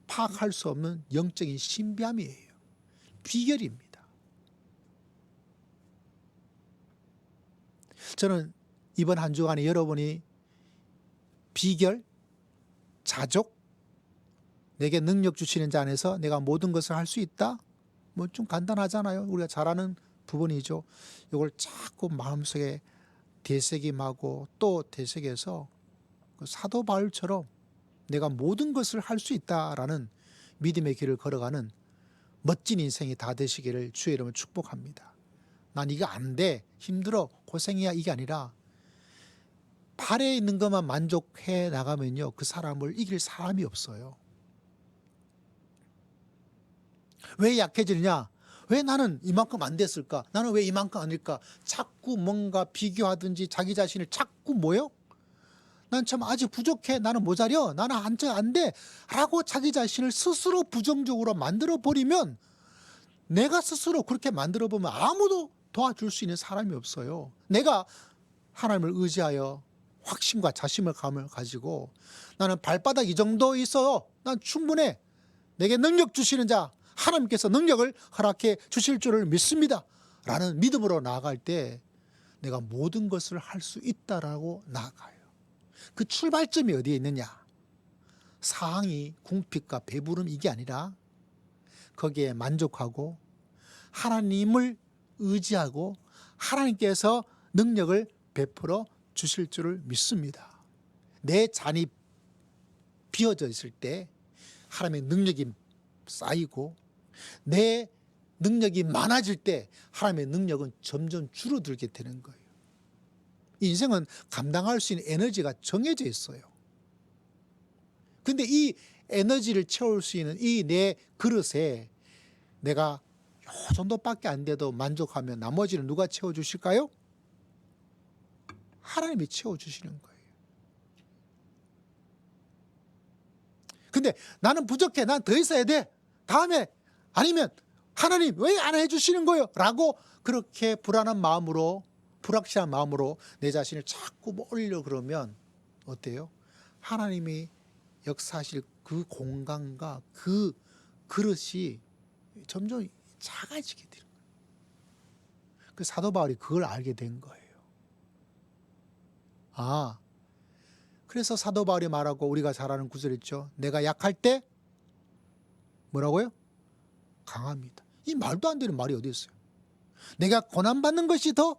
A: 파악할 수 없는 영적인 신비함이에요. 비결입니다. 저는 이번 한 주간에 여러분이 비결, 자족, 내게 능력 주시는 자 안에서 내가 모든 것을 할 수 있다? 뭐 좀 간단하잖아요. 우리가 잘 아는 부분이죠. 이걸 자꾸 마음속에 되새김하고 또 되새겨서 사도 바울처럼 내가 모든 것을 할 수 있다라는 믿음의 길을 걸어가는 멋진 인생이 다 되시기를 주의 이름으로 축복합니다. 난 이거 안 돼, 힘들어, 고생이야 이게 아니라 발에 있는 것만 만족해 나가면요 그 사람을 이길 사람이 없어요. 왜 약해지느냐? 왜 나는 이만큼 안 됐을까? 나는 왜 이만큼 아닐까? 자꾸 뭔가 비교하든지 자기 자신을 자꾸 뭐요? 난 참 아직 부족해. 나는 모자려. 나는 안 돼. 라고 자기 자신을 스스로 부정적으로 만들어버리면 내가 스스로 그렇게 만들어보면 아무도 도와줄 수 있는 사람이 없어요. 내가 하나님을 의지하여 확신과 자신감을 가지고 나는 발바닥 이 정도 있어요. 난 충분해. 내게 능력 주시는 자 하나님께서 능력을 허락해 주실 줄을 믿습니다. 라는 믿음으로 나아갈 때 내가 모든 것을 할 수 있다라고 나아가요. 그 출발점이 어디에 있느냐? 사항이 궁핍과 배부름 이게 아니라 거기에 만족하고 하나님을 의지하고 하나님께서 능력을 베풀어 주실 줄을 믿습니다. 내 잔이 비어져 있을 때 하나님의 능력이 쌓이고 내 능력이 많아질 때 하나님의 능력은 점점 줄어들게 되는 거예요. 인생은 감당할 수 있는 에너지가 정해져 있어요. 근데 이 에너지를 채울 수 있는 이 내 그릇에 내가 요 정도밖에 안 돼도 만족하면 나머지는 누가 채워주실까요? 하나님이 채워주시는 거예요. 근데 나는 부족해. 난 더 있어야 돼. 다음에 아니면 하나님 왜 안 해주시는 거예요? 라고 그렇게 불안한 마음으로 불확실한 마음으로 내 자신을 자꾸 올리려 그러면 어때요? 하나님이 역사하실 그 공간과 그 그릇이 점점 작아지게 되는 거예요. 그 사도 바울이 그걸 알게 된 거예요. 아, 그래서 사도 바울이 말하고 우리가 잘 아는 구절 있죠. 내가 약할 때 뭐라고요? 강합니다. 이 말도 안 되는 말이 어디 있어요? 내가 고난받는 것이 더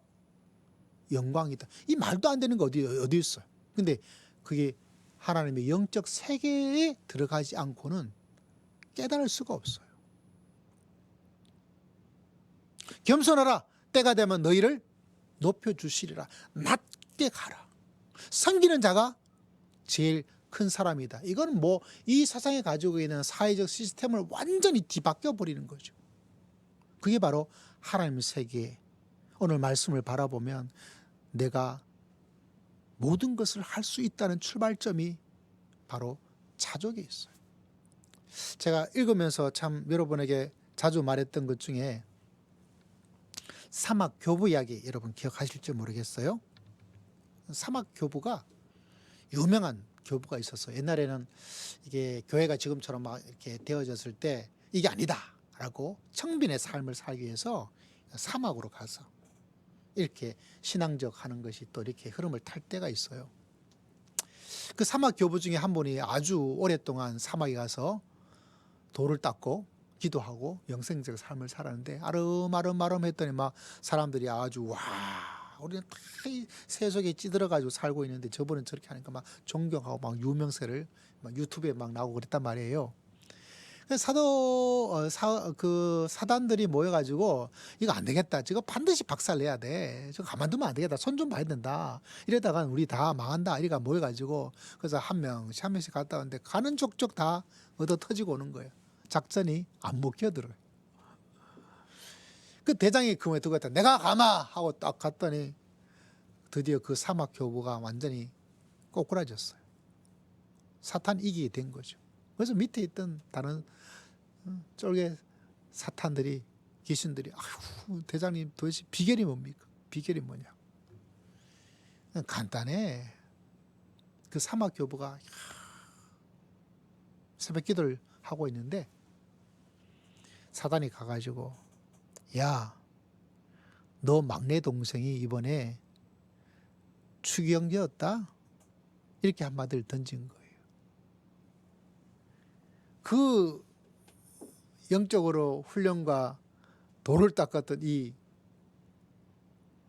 A: 영광이다. 이 말도 안 되는 거 어디 있어요? 근데 그게 하나님의 영적 세계에 들어가지 않고는 깨달을 수가 없어요. 겸손하라. 때가 되면 너희를 높여주시리라. 낮게 가라. 섬기는 자가 제일 큰 사람이다. 이건 뭐 이 세상에 가지고 있는 사회적 시스템을 완전히 뒤바뀌어 버리는 거죠. 그게 바로 하나님의 세계. 오늘 말씀을 바라보면 내가 모든 것을 할 수 있다는 출발점이 바로 자족에 있어요. 제가 읽으면서 참 여러분에게 자주 말했던 것 중에 사막 교부 이야기 여러분 기억하실지 모르겠어요. 사막 교부가 유명한 교부가 있었어요. 옛날에는 이게 교회가 지금처럼 막 이렇게 되어졌을 때 이게 아니다라고 청빈의 삶을 살기 위해서 사막으로 가서 이렇게 신앙적 하는 것이 또 이렇게 흐름을 탈 때가 있어요. 그 사막 교부 중에 한 분이 아주 오랫동안 사막에 가서 돌을 닦고 기도하고 영생적 삶을 살았는데 아름아름 했더니 막 사람들이 아주 와 우리는 다 세속에 찌들어가지고 살고 있는데 저분은 저렇게 하니까 막 존경하고 막 유명세를 막 유튜브에 막 나오고 그랬단 말이에요. 사단들이 모여가지고 이거 안 되겠다. 저거 반드시 박살내야 돼. 저거 가만두면 안 되겠다. 손 좀 봐야 된다. 이러다가 우리 다 망한다. 이리가 모여가지고 그래서 한 명씩 갔다 오는데 가는 족족 다 얻어 터지고 오는 거예요. 작전이 안 먹혀들어요. 그 대장이 그 후에 두고 했다. 내가 가마 하고 딱 갔더니 드디어 그 사막 교부가 완전히 꼬꾸라졌어요. 사탄 이기게 된 거죠. 그래서 밑에 있던 다른 쫄개 사탄들이 귀신들이 아유 대장님 도대체 비결이 뭡니까? 비결이 뭐냐? 간단해. 그 사막 교부가 새벽 기도를 하고 있는데 사단이 가가지고 야, 너 막내 동생이 이번에 추기경제였다? 이렇게 한마디를 던진 거예요. 그 영적으로 훈련과 돌을 닦았던 이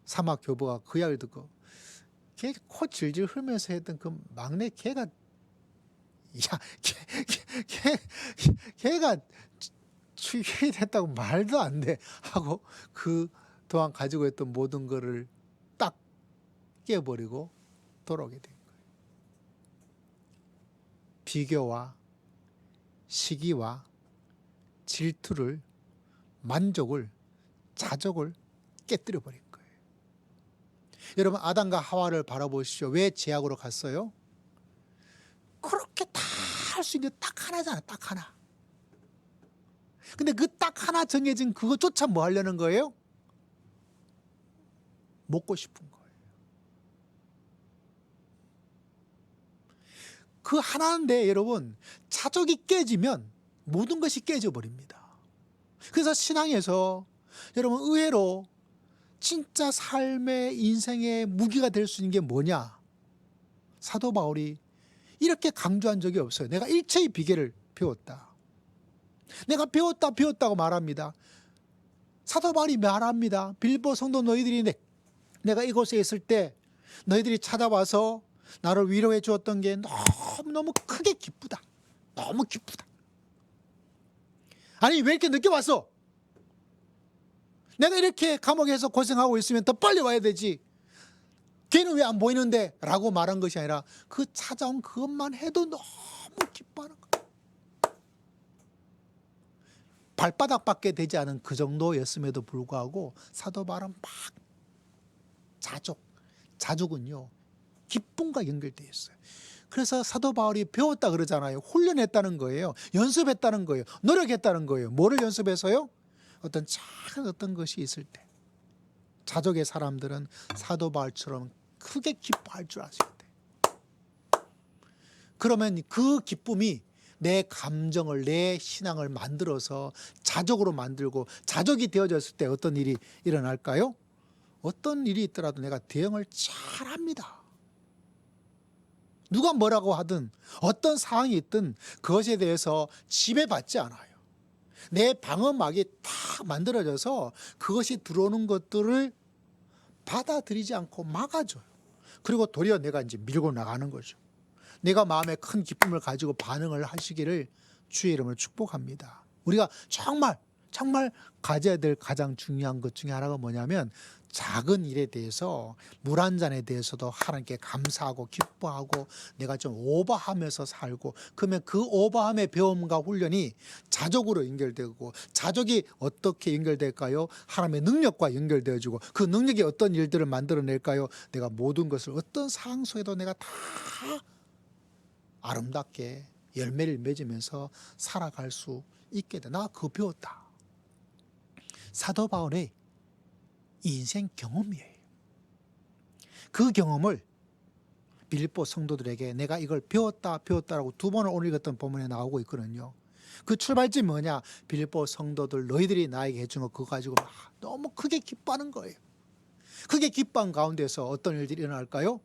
A: 사막 교부가 그 이야기를 듣고 코 질질 흘면서 했던 그 막내 걔가 걔가 추격이 됐다고 말도 안 돼 하고 그 동안 가지고 있던 모든 거를 딱 깨버리고 돌아오게 된 거예요. 비교와 시기와 질투를 만족을 자족을 깨뜨려 버린 거예요. 여러분 아담과 하와를 바라보시죠. 왜 제약으로 갔어요? 그렇게 다 할 수 있는 딱 하나잖아. 딱 하나. 근데 그 딱 하나 정해진 그것조차 뭐 하려는 거예요? 먹고 싶은 거예요. 그 하나인데 여러분 자족이 깨지면 모든 것이 깨져버립니다. 그래서 신앙에서 여러분 의외로 진짜 삶의 인생의 무기가 될 수 있는 게 뭐냐? 사도 바울이 이렇게 강조한 적이 없어요. 내가 일체의 비결을 배웠다. 내가 배웠다고 말합니다. 사도 바울이 말합니다. 빌보 성도 너희들이 내가 이곳에 있을 때 너희들이 찾아와서 나를 위로해 주었던 게 너무너무 크게 기쁘다. 너무 기쁘다. 아니 왜 이렇게 늦게 왔어? 내가 이렇게 감옥에서 고생하고 있으면 더 빨리 와야 되지. 걔는 왜 안 보이는데? 라고 말한 것이 아니라 그 찾아온 그것만 해도 너무 기뻐하는 거예요. 발바닥밖에 되지 않은 그 정도였음에도 불구하고 사도 바울은 막 자족은요 기쁨과 연결되어 있어요. 그래서 사도 바울이 배웠다 그러잖아요. 훈련했다는 거예요. 연습했다는 거예요. 노력했다는 거예요. 뭐를 연습해서요? 어떤 작은 어떤 것이 있을 때 자족의 사람들은 사도 바울처럼 크게 기뻐할 줄 아셔야 돼요. 그러면 그 기쁨이 내 감정을 내 신앙을 만들어서 자족으로 만들고 자족이 되어졌을 때 어떤 일이 일어날까요? 어떤 일이 있더라도 내가 대응을 잘합니다. 누가 뭐라고 하든 어떤 상황이 있든 그것에 대해서 지배받지 않아요. 내 방어막이 딱 만들어져서 그것이 들어오는 것들을 받아들이지 않고 막아줘요. 그리고 도리어 내가 이제 밀고 나가는 거죠. 내가 마음에 큰 기쁨을 가지고 반응을 하시기를 주의 이름으로 축복합니다. 우리가 정말 가져야 될 가장 중요한 것 중에 하나가 뭐냐면 작은 일에 대해서, 물 한 잔에 대해서도 하나님께 감사하고 기뻐하고 내가 좀 오버하면서 살고, 그러면 그 오버함의 배움과 훈련이 자족으로 연결되고, 자족이 어떻게 연결될까요? 하나님의 능력과 연결되어지고, 그 능력이 어떤 일들을 만들어낼까요? 내가 모든 것을 어떤 상황 속에도 내가 다 아름답게 열매를 맺으면서 살아갈 수 있게 돼. 나 그거 배웠다. 사도 바울의 인생 경험이에요. 그 경험을 빌립보 성도들에게 내가 이걸 배웠다라고 두 번을 오늘 읽었던 본문에 나오고 있거든요. 그 출발점이 뭐냐? 빌립보 성도들, 너희들이 나에게 해준 거 그거 가지고 막 너무 크게 기뻐하는 거예요. 크게 기뻐한 가운데서 어떤 일들이 일어날까요?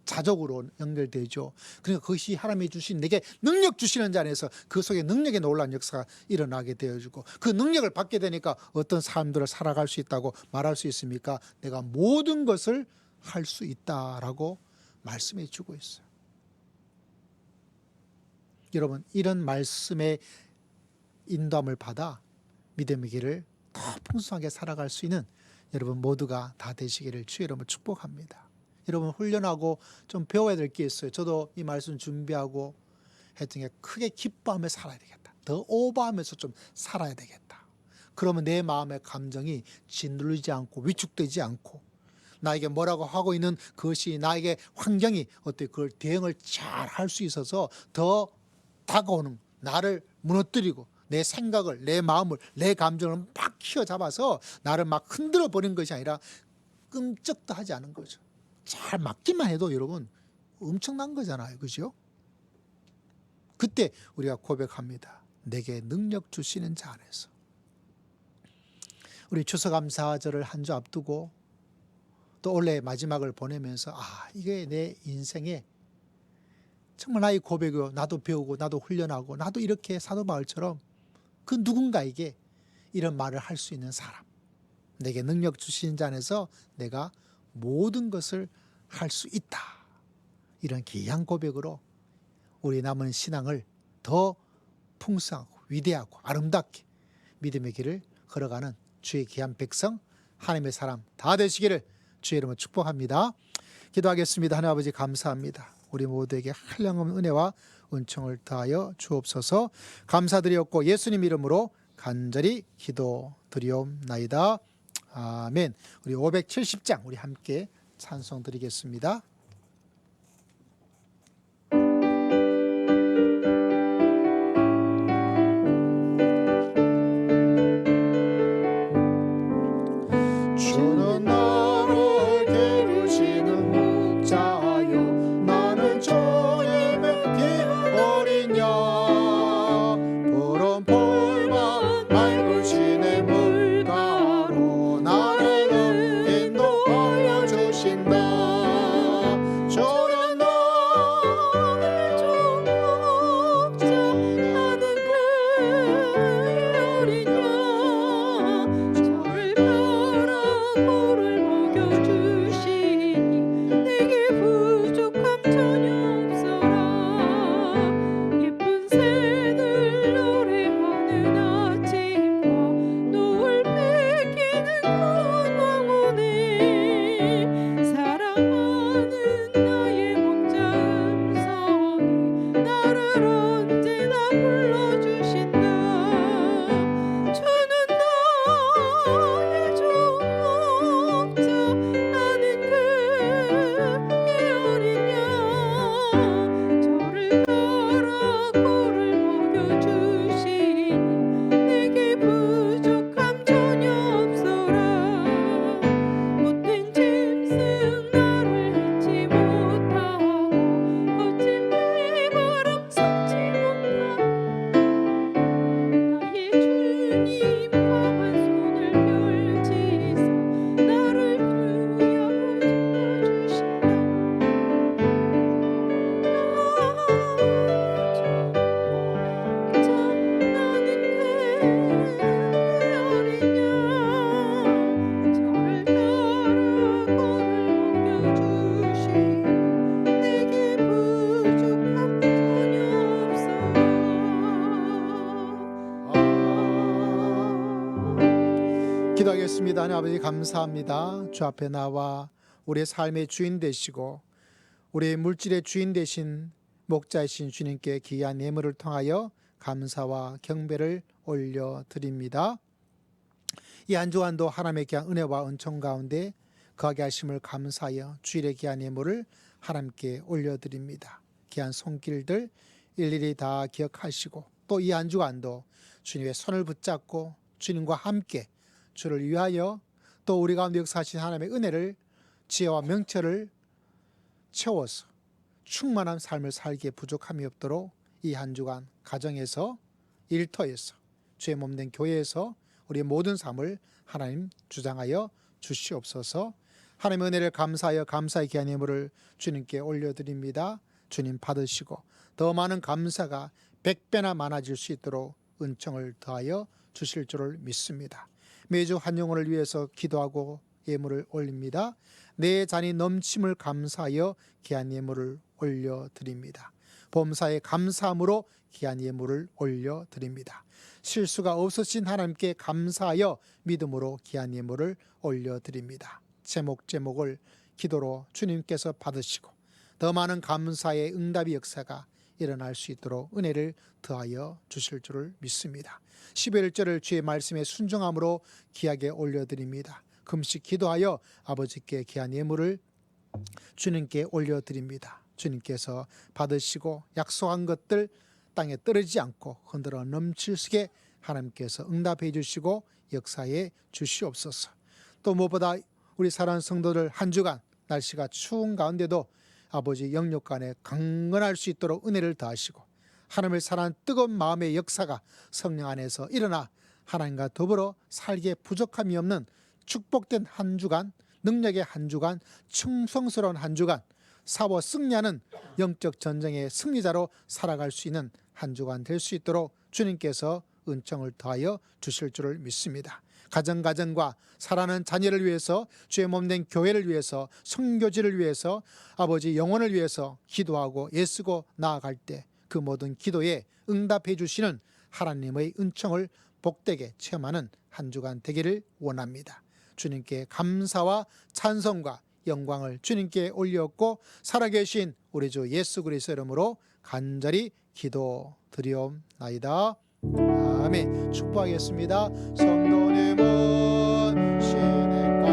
A: 자족으로 연결되죠. 그러니까 그것이 하나님이 주신, 내게 능력 주시는 자리에서 그 속에 능력의 놀라운 역사가 일어나게 되어지고, 그 능력을 받게 되니까 어떤 삶들을 살아갈 수 있다고 말할 수 있습니까? 내가 모든 것을 할 수 있다라고 말씀해 주고 있어요. 여러분, 이런 말씀의 인도함을 받아 믿음의 길을 더 풍성하게 살아갈 수 있는 여러분 모두가 다 되시기를 주의 이름으로 축복합니다. 여러분, 훈련하고 좀 배워야 될 게 있어요. 저도 이 말씀 준비하고 했던 게, 크게 기뻐하며 살아야 되겠다. 더 오버하면서 좀 살아야 되겠다. 그러면 내 마음의 감정이 짓누르지 않고 위축되지 않고, 나에게 뭐라고 하고 있는 그것이, 나에게 환경이 어떻게 그걸 대응을 잘 할 수 있어서 더 다가오는, 나를 무너뜨리고 내 생각을, 내 마음을, 내 감정을 막 휘어잡아서 나를 막 흔들어 버린 것이 아니라 끔찍도 하지 않은 거죠. 잘 맞기만 해도 여러분 엄청난 거잖아요. 그죠? 그때 우리가 고백합니다. 내게 능력 주시는 자 안에서. 우리 추수감사절을 한 주 앞두고 또 올해 마지막을 보내면서, 이게 내 인생에 정말 나의 고백이고, 나도 배우고 나도 훈련하고 나도 이렇게 사도 바울처럼 그 누군가에게 이런 말을 할 수 있는 사람, 내게 능력 주시는 자 안에서 내가 모든 것을 할 수 있다. 이런 귀한 고백으로 우리 남은 신앙을 더 풍성하고 위대하고 아름답게 믿음의 길을 걸어가는 주의 귀한 백성, 하나님의 사람 다 되시기를 주의 이름으로 축복합니다. 기도하겠습니다. 하나님 아버지, 감사합니다. 우리 모두에게 한량없는 은혜와 은총을 더하여 주옵소서. 감사드리옵고 예수님 이름으로 간절히 기도드리옵나이다. 아멘. 우리 570장 우리 함께 찬송 드리겠습니다. 주는 나를 기르시는 목자요, 나는 주님의 어린 양, 푸른 풀과 맑은 시내 물가로 나를 인도하여 주신다. 시간에 아버지 감사합니다. 주 앞에 나와 우리의 삶의 주인 되시고 우리의 물질의 주인 되신 목자이신 주님께 귀한 예물을 통하여 감사와 경배를 올려드립니다. 이 한 주간도 하나님의 귀한 은혜와 은총 가운데 거하게 하심을 감사하여 주일의 귀한 예물을 하나님께 올려드립니다. 귀한 손길들 일일이 다 기억하시고 또 이 한 주간도 주님의 손을 붙잡고 주님과 함께 주를 위하여 또 우리 가운데 역사하신 하나님의 은혜를 지혜와 명철을 채워서 충만한 삶을 살기에 부족함이 없도록 이 한 주간 가정에서 일터에서 주의 몸된 교회에서 우리의 모든 삶을 하나님 주장하여 주시옵소서. 하나님의 은혜를 감사하여 감사의 귀한 예물을 주님께 올려드립니다. 주님 받으시고 더 많은 감사가 100배나 많아질 수 있도록 은총을 더하여 주실 줄을 믿습니다. 매주 한 영혼을 위해서 기도하고 예물을 올립니다. 내 잔이 넘침을 감사하여 귀한 예물을 올려드립니다. 범사에 감사함으로 귀한 예물을 올려드립니다. 실수가 없으신 하나님께 감사하여 믿음으로 귀한 예물을 올려드립니다. 제목을 기도로 주님께서 받으시고 더 많은 감사의 응답의 역사가 일어날 수 있도록 은혜를 더하여 주실 줄을 믿습니다. 11절을 주의 말씀에 순종함으로 귀하게 올려드립니다. 금식 기도하여 아버지께 귀한 예물을 주님께 올려드립니다. 주님께서 받으시고 약속한 것들 땅에 떨어지지 않고 흔들어 넘칠 수 있게 하나님께서 응답해 주시고 역사해 주시옵소서. 또 무엇보다 우리 사랑하는 성도들 한 주간 날씨가 추운 가운데도 아버지 영육 간에 강건할 수 있도록 은혜를 더하시고 하나님을 사랑하는 뜨거운 마음의 역사가 성령 안에서 일어나 하나님과 더불어 살기에 부족함이 없는 축복된 한 주간, 능력의 한 주간, 충성스러운 한 주간, 싸워 승리하는 영적 전쟁의 승리자로 살아갈 수 있는 한 주간 될 수 있도록 주님께서 은총을 더하여 주실 줄을 믿습니다. 가정과 사랑하는 자녀를 위해서 주의 몸된 교회를 위해서 선교지를 위해서 아버지 영혼을 위해서 기도하고 애쓰고 나아갈 때 그 모든 기도에 응답해 주시는 하나님의 은총을 복되게 체험하는 한 주간 되기를 원합니다. 주님께 감사와 찬송과 영광을 주님께 올렸고 살아계신 우리 주 예수 그리스도 이름으로 간절히 기도드리옵나이다. 아멘. 축복하겠습니다. 성도님은 시내가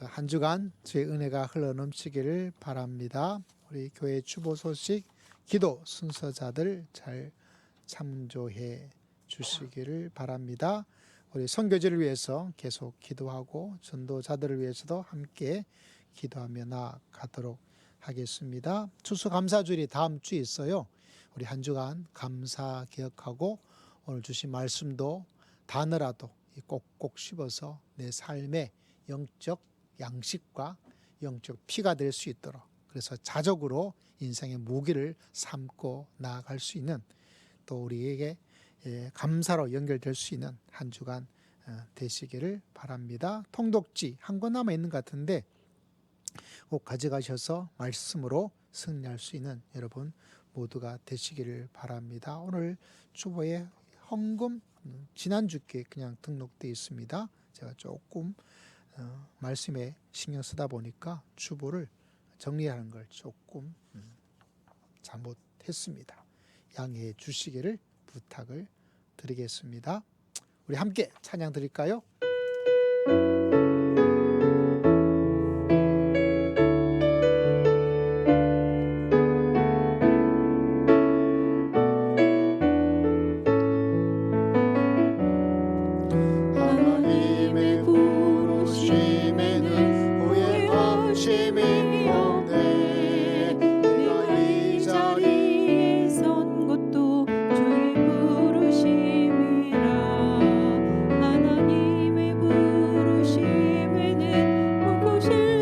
A: 한 주간 주의 은혜가 흘러넘치기를 바랍니다. 우리 교회 추보 소식 기도 순서자들 잘 참조해 주시기를 바랍니다. 우리 선교지를 위해서 계속 기도하고 전도자들을 위해서도 함께 기도하며 나아가도록 하겠습니다. 추수감사주일이 다음 주에 있어요. 우리 한 주간 감사 기억하고 오늘 주신 말씀도 단어라도 꼭꼭 씹어서 내 삶의 영적 양식과 영적 피가 될 수 있도록 그래서 자적으로 인생의 무기를 삼고 나아갈 수 있는 또 우리에게 감사로 연결될 수 있는 한 주간 되시기를 바랍니다. 통독지 한 권 남아 있는 것 같은데 꼭 가져가셔서 말씀으로 승리할 수 있는 여러분 모두가 되시기를 바랍니다. 오늘 주보에 헌금 지난주께 그냥 등록되어 있습니다. 제가 조금 말씀에 신경 쓰다 보니까 주보를 정리하는 걸 조금 잘못했습니다. 양해해 주시기를 부탁을 드리겠습니다. 우리 함께 찬양 드릴까요?
B: 이 자리에 선 것도 주의 부르심이라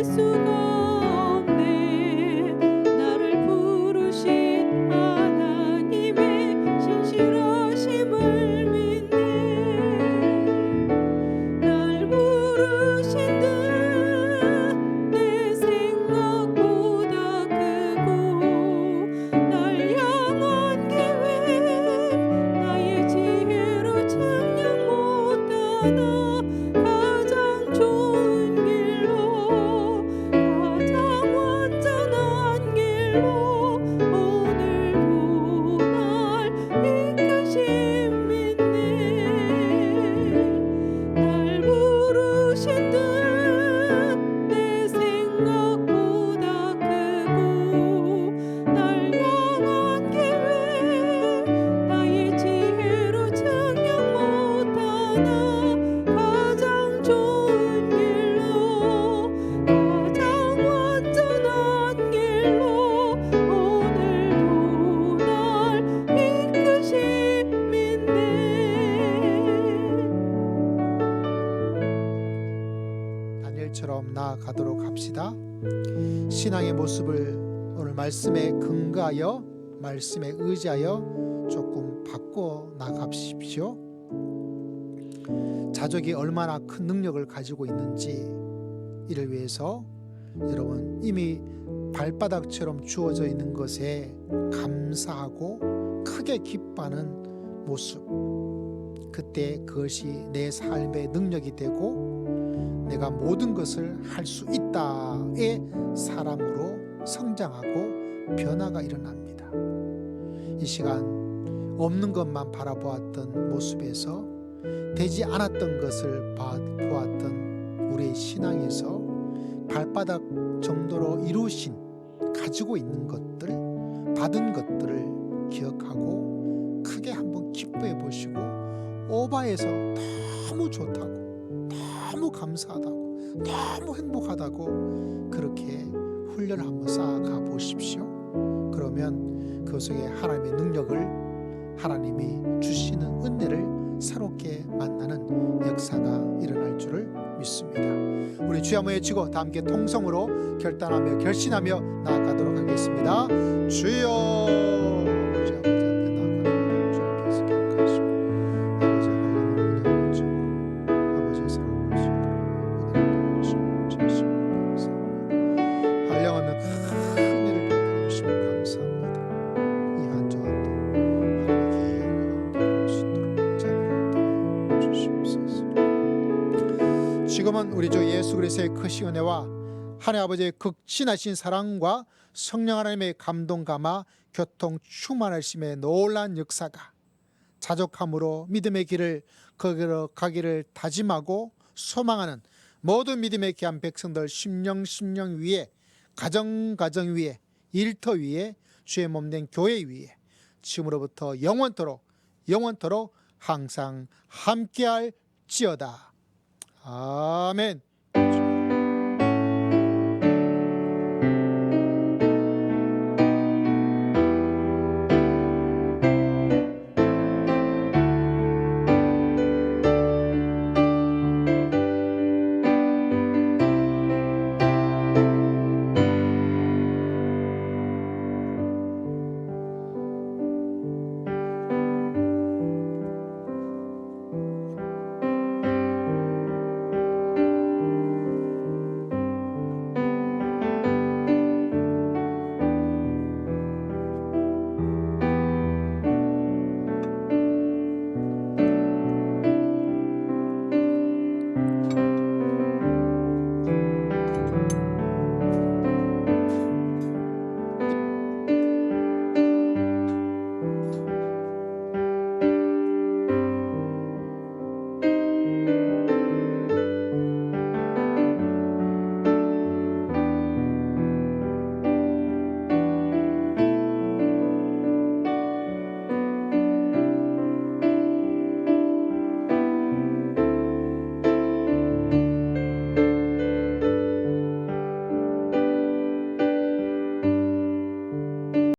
B: 수가 없네. 나를 부르신 하나님의 신실하심을 믿네. 날 부르신 듯 내 생각보다 크고 날 향한 계획 나의 지혜로 측량 못하나 가장 좋은 길로 가장 완전한 길로 오늘도 날 이끄심 믿네. 날 부르신 듯 내 생각보다 크고 날 향한 계획 나의 지혜로 측량 못하나 가장 좋은 길로 가장 완전한 길로 오늘도 날 이끄심 믿네.
A: 다니엘처럼 나아가도록 합시다. 신앙의 모습을 오늘 말씀에 근거하여 말씀에 의지하여 조금 바꿔 나가십시오. 자족이 얼마나 큰 능력을 가지고 있는지 이를 위해서 여러분 이미 발바닥처럼 주어져 있는 것에 감사하고 크게 기뻐하는 모습, 그때 그것이 내 삶의 능력이 되고 내가 모든 것을 할 수 있다의 사람으로 성장하고 변화가 일어납니다. 이 시간 없는 것만 바라보았던 모습에서 되지 않았던 것을 보았던 우리의 신앙에서 발바닥 정도로 이루신 가지고 있는 것들, 받은 것들을 기억하고 크게 한번 기뻐해 보시고 오바해서 너무 좋다고, 너무 감사하다고, 너무 행복하다고 그렇게 훈련을 한번 쌓아가 보십시오. 그러면 그 속에 하나님의 능력을, 하나님이 주시는 은혜를 새롭게 만나는 역사가 일어날 줄을 믿습니다. 우리 주여 한번 외치고 다 함께 통성으로 결단하며 결신하며 나아가도록 하겠습니다. 주여 아버지 앞에 나아갑니다. 주님께서 기억하시고 아버지 하나님의 능력을 주고 아버지의 사랑을 할 수 있도록 은혜를 주시고 주시고 감사합니다. 한량하며 큰 은혜를 베풀어 주시고 감사합니다. 이 한 주 한도 하나님의 귀한 은혜가 수 있도록 자비를 주시옵소서. 지금은 우리 주 예수 그리스도의 크신 은혜와 하나님 아버지의 극진하신 사랑과 성령 하나님의 감동 감화 교통 충만하심의 놀라운 역사가 자족함으로 믿음의 길을 거기로 가기를 다짐하고 소망하는 모든 믿음의 귀한 백성들 심령 위에 가정 위에 일터 위에 주의 몸된 교회 위에 지금으로부터 영원토록 항상 함께할지어다. 아멘.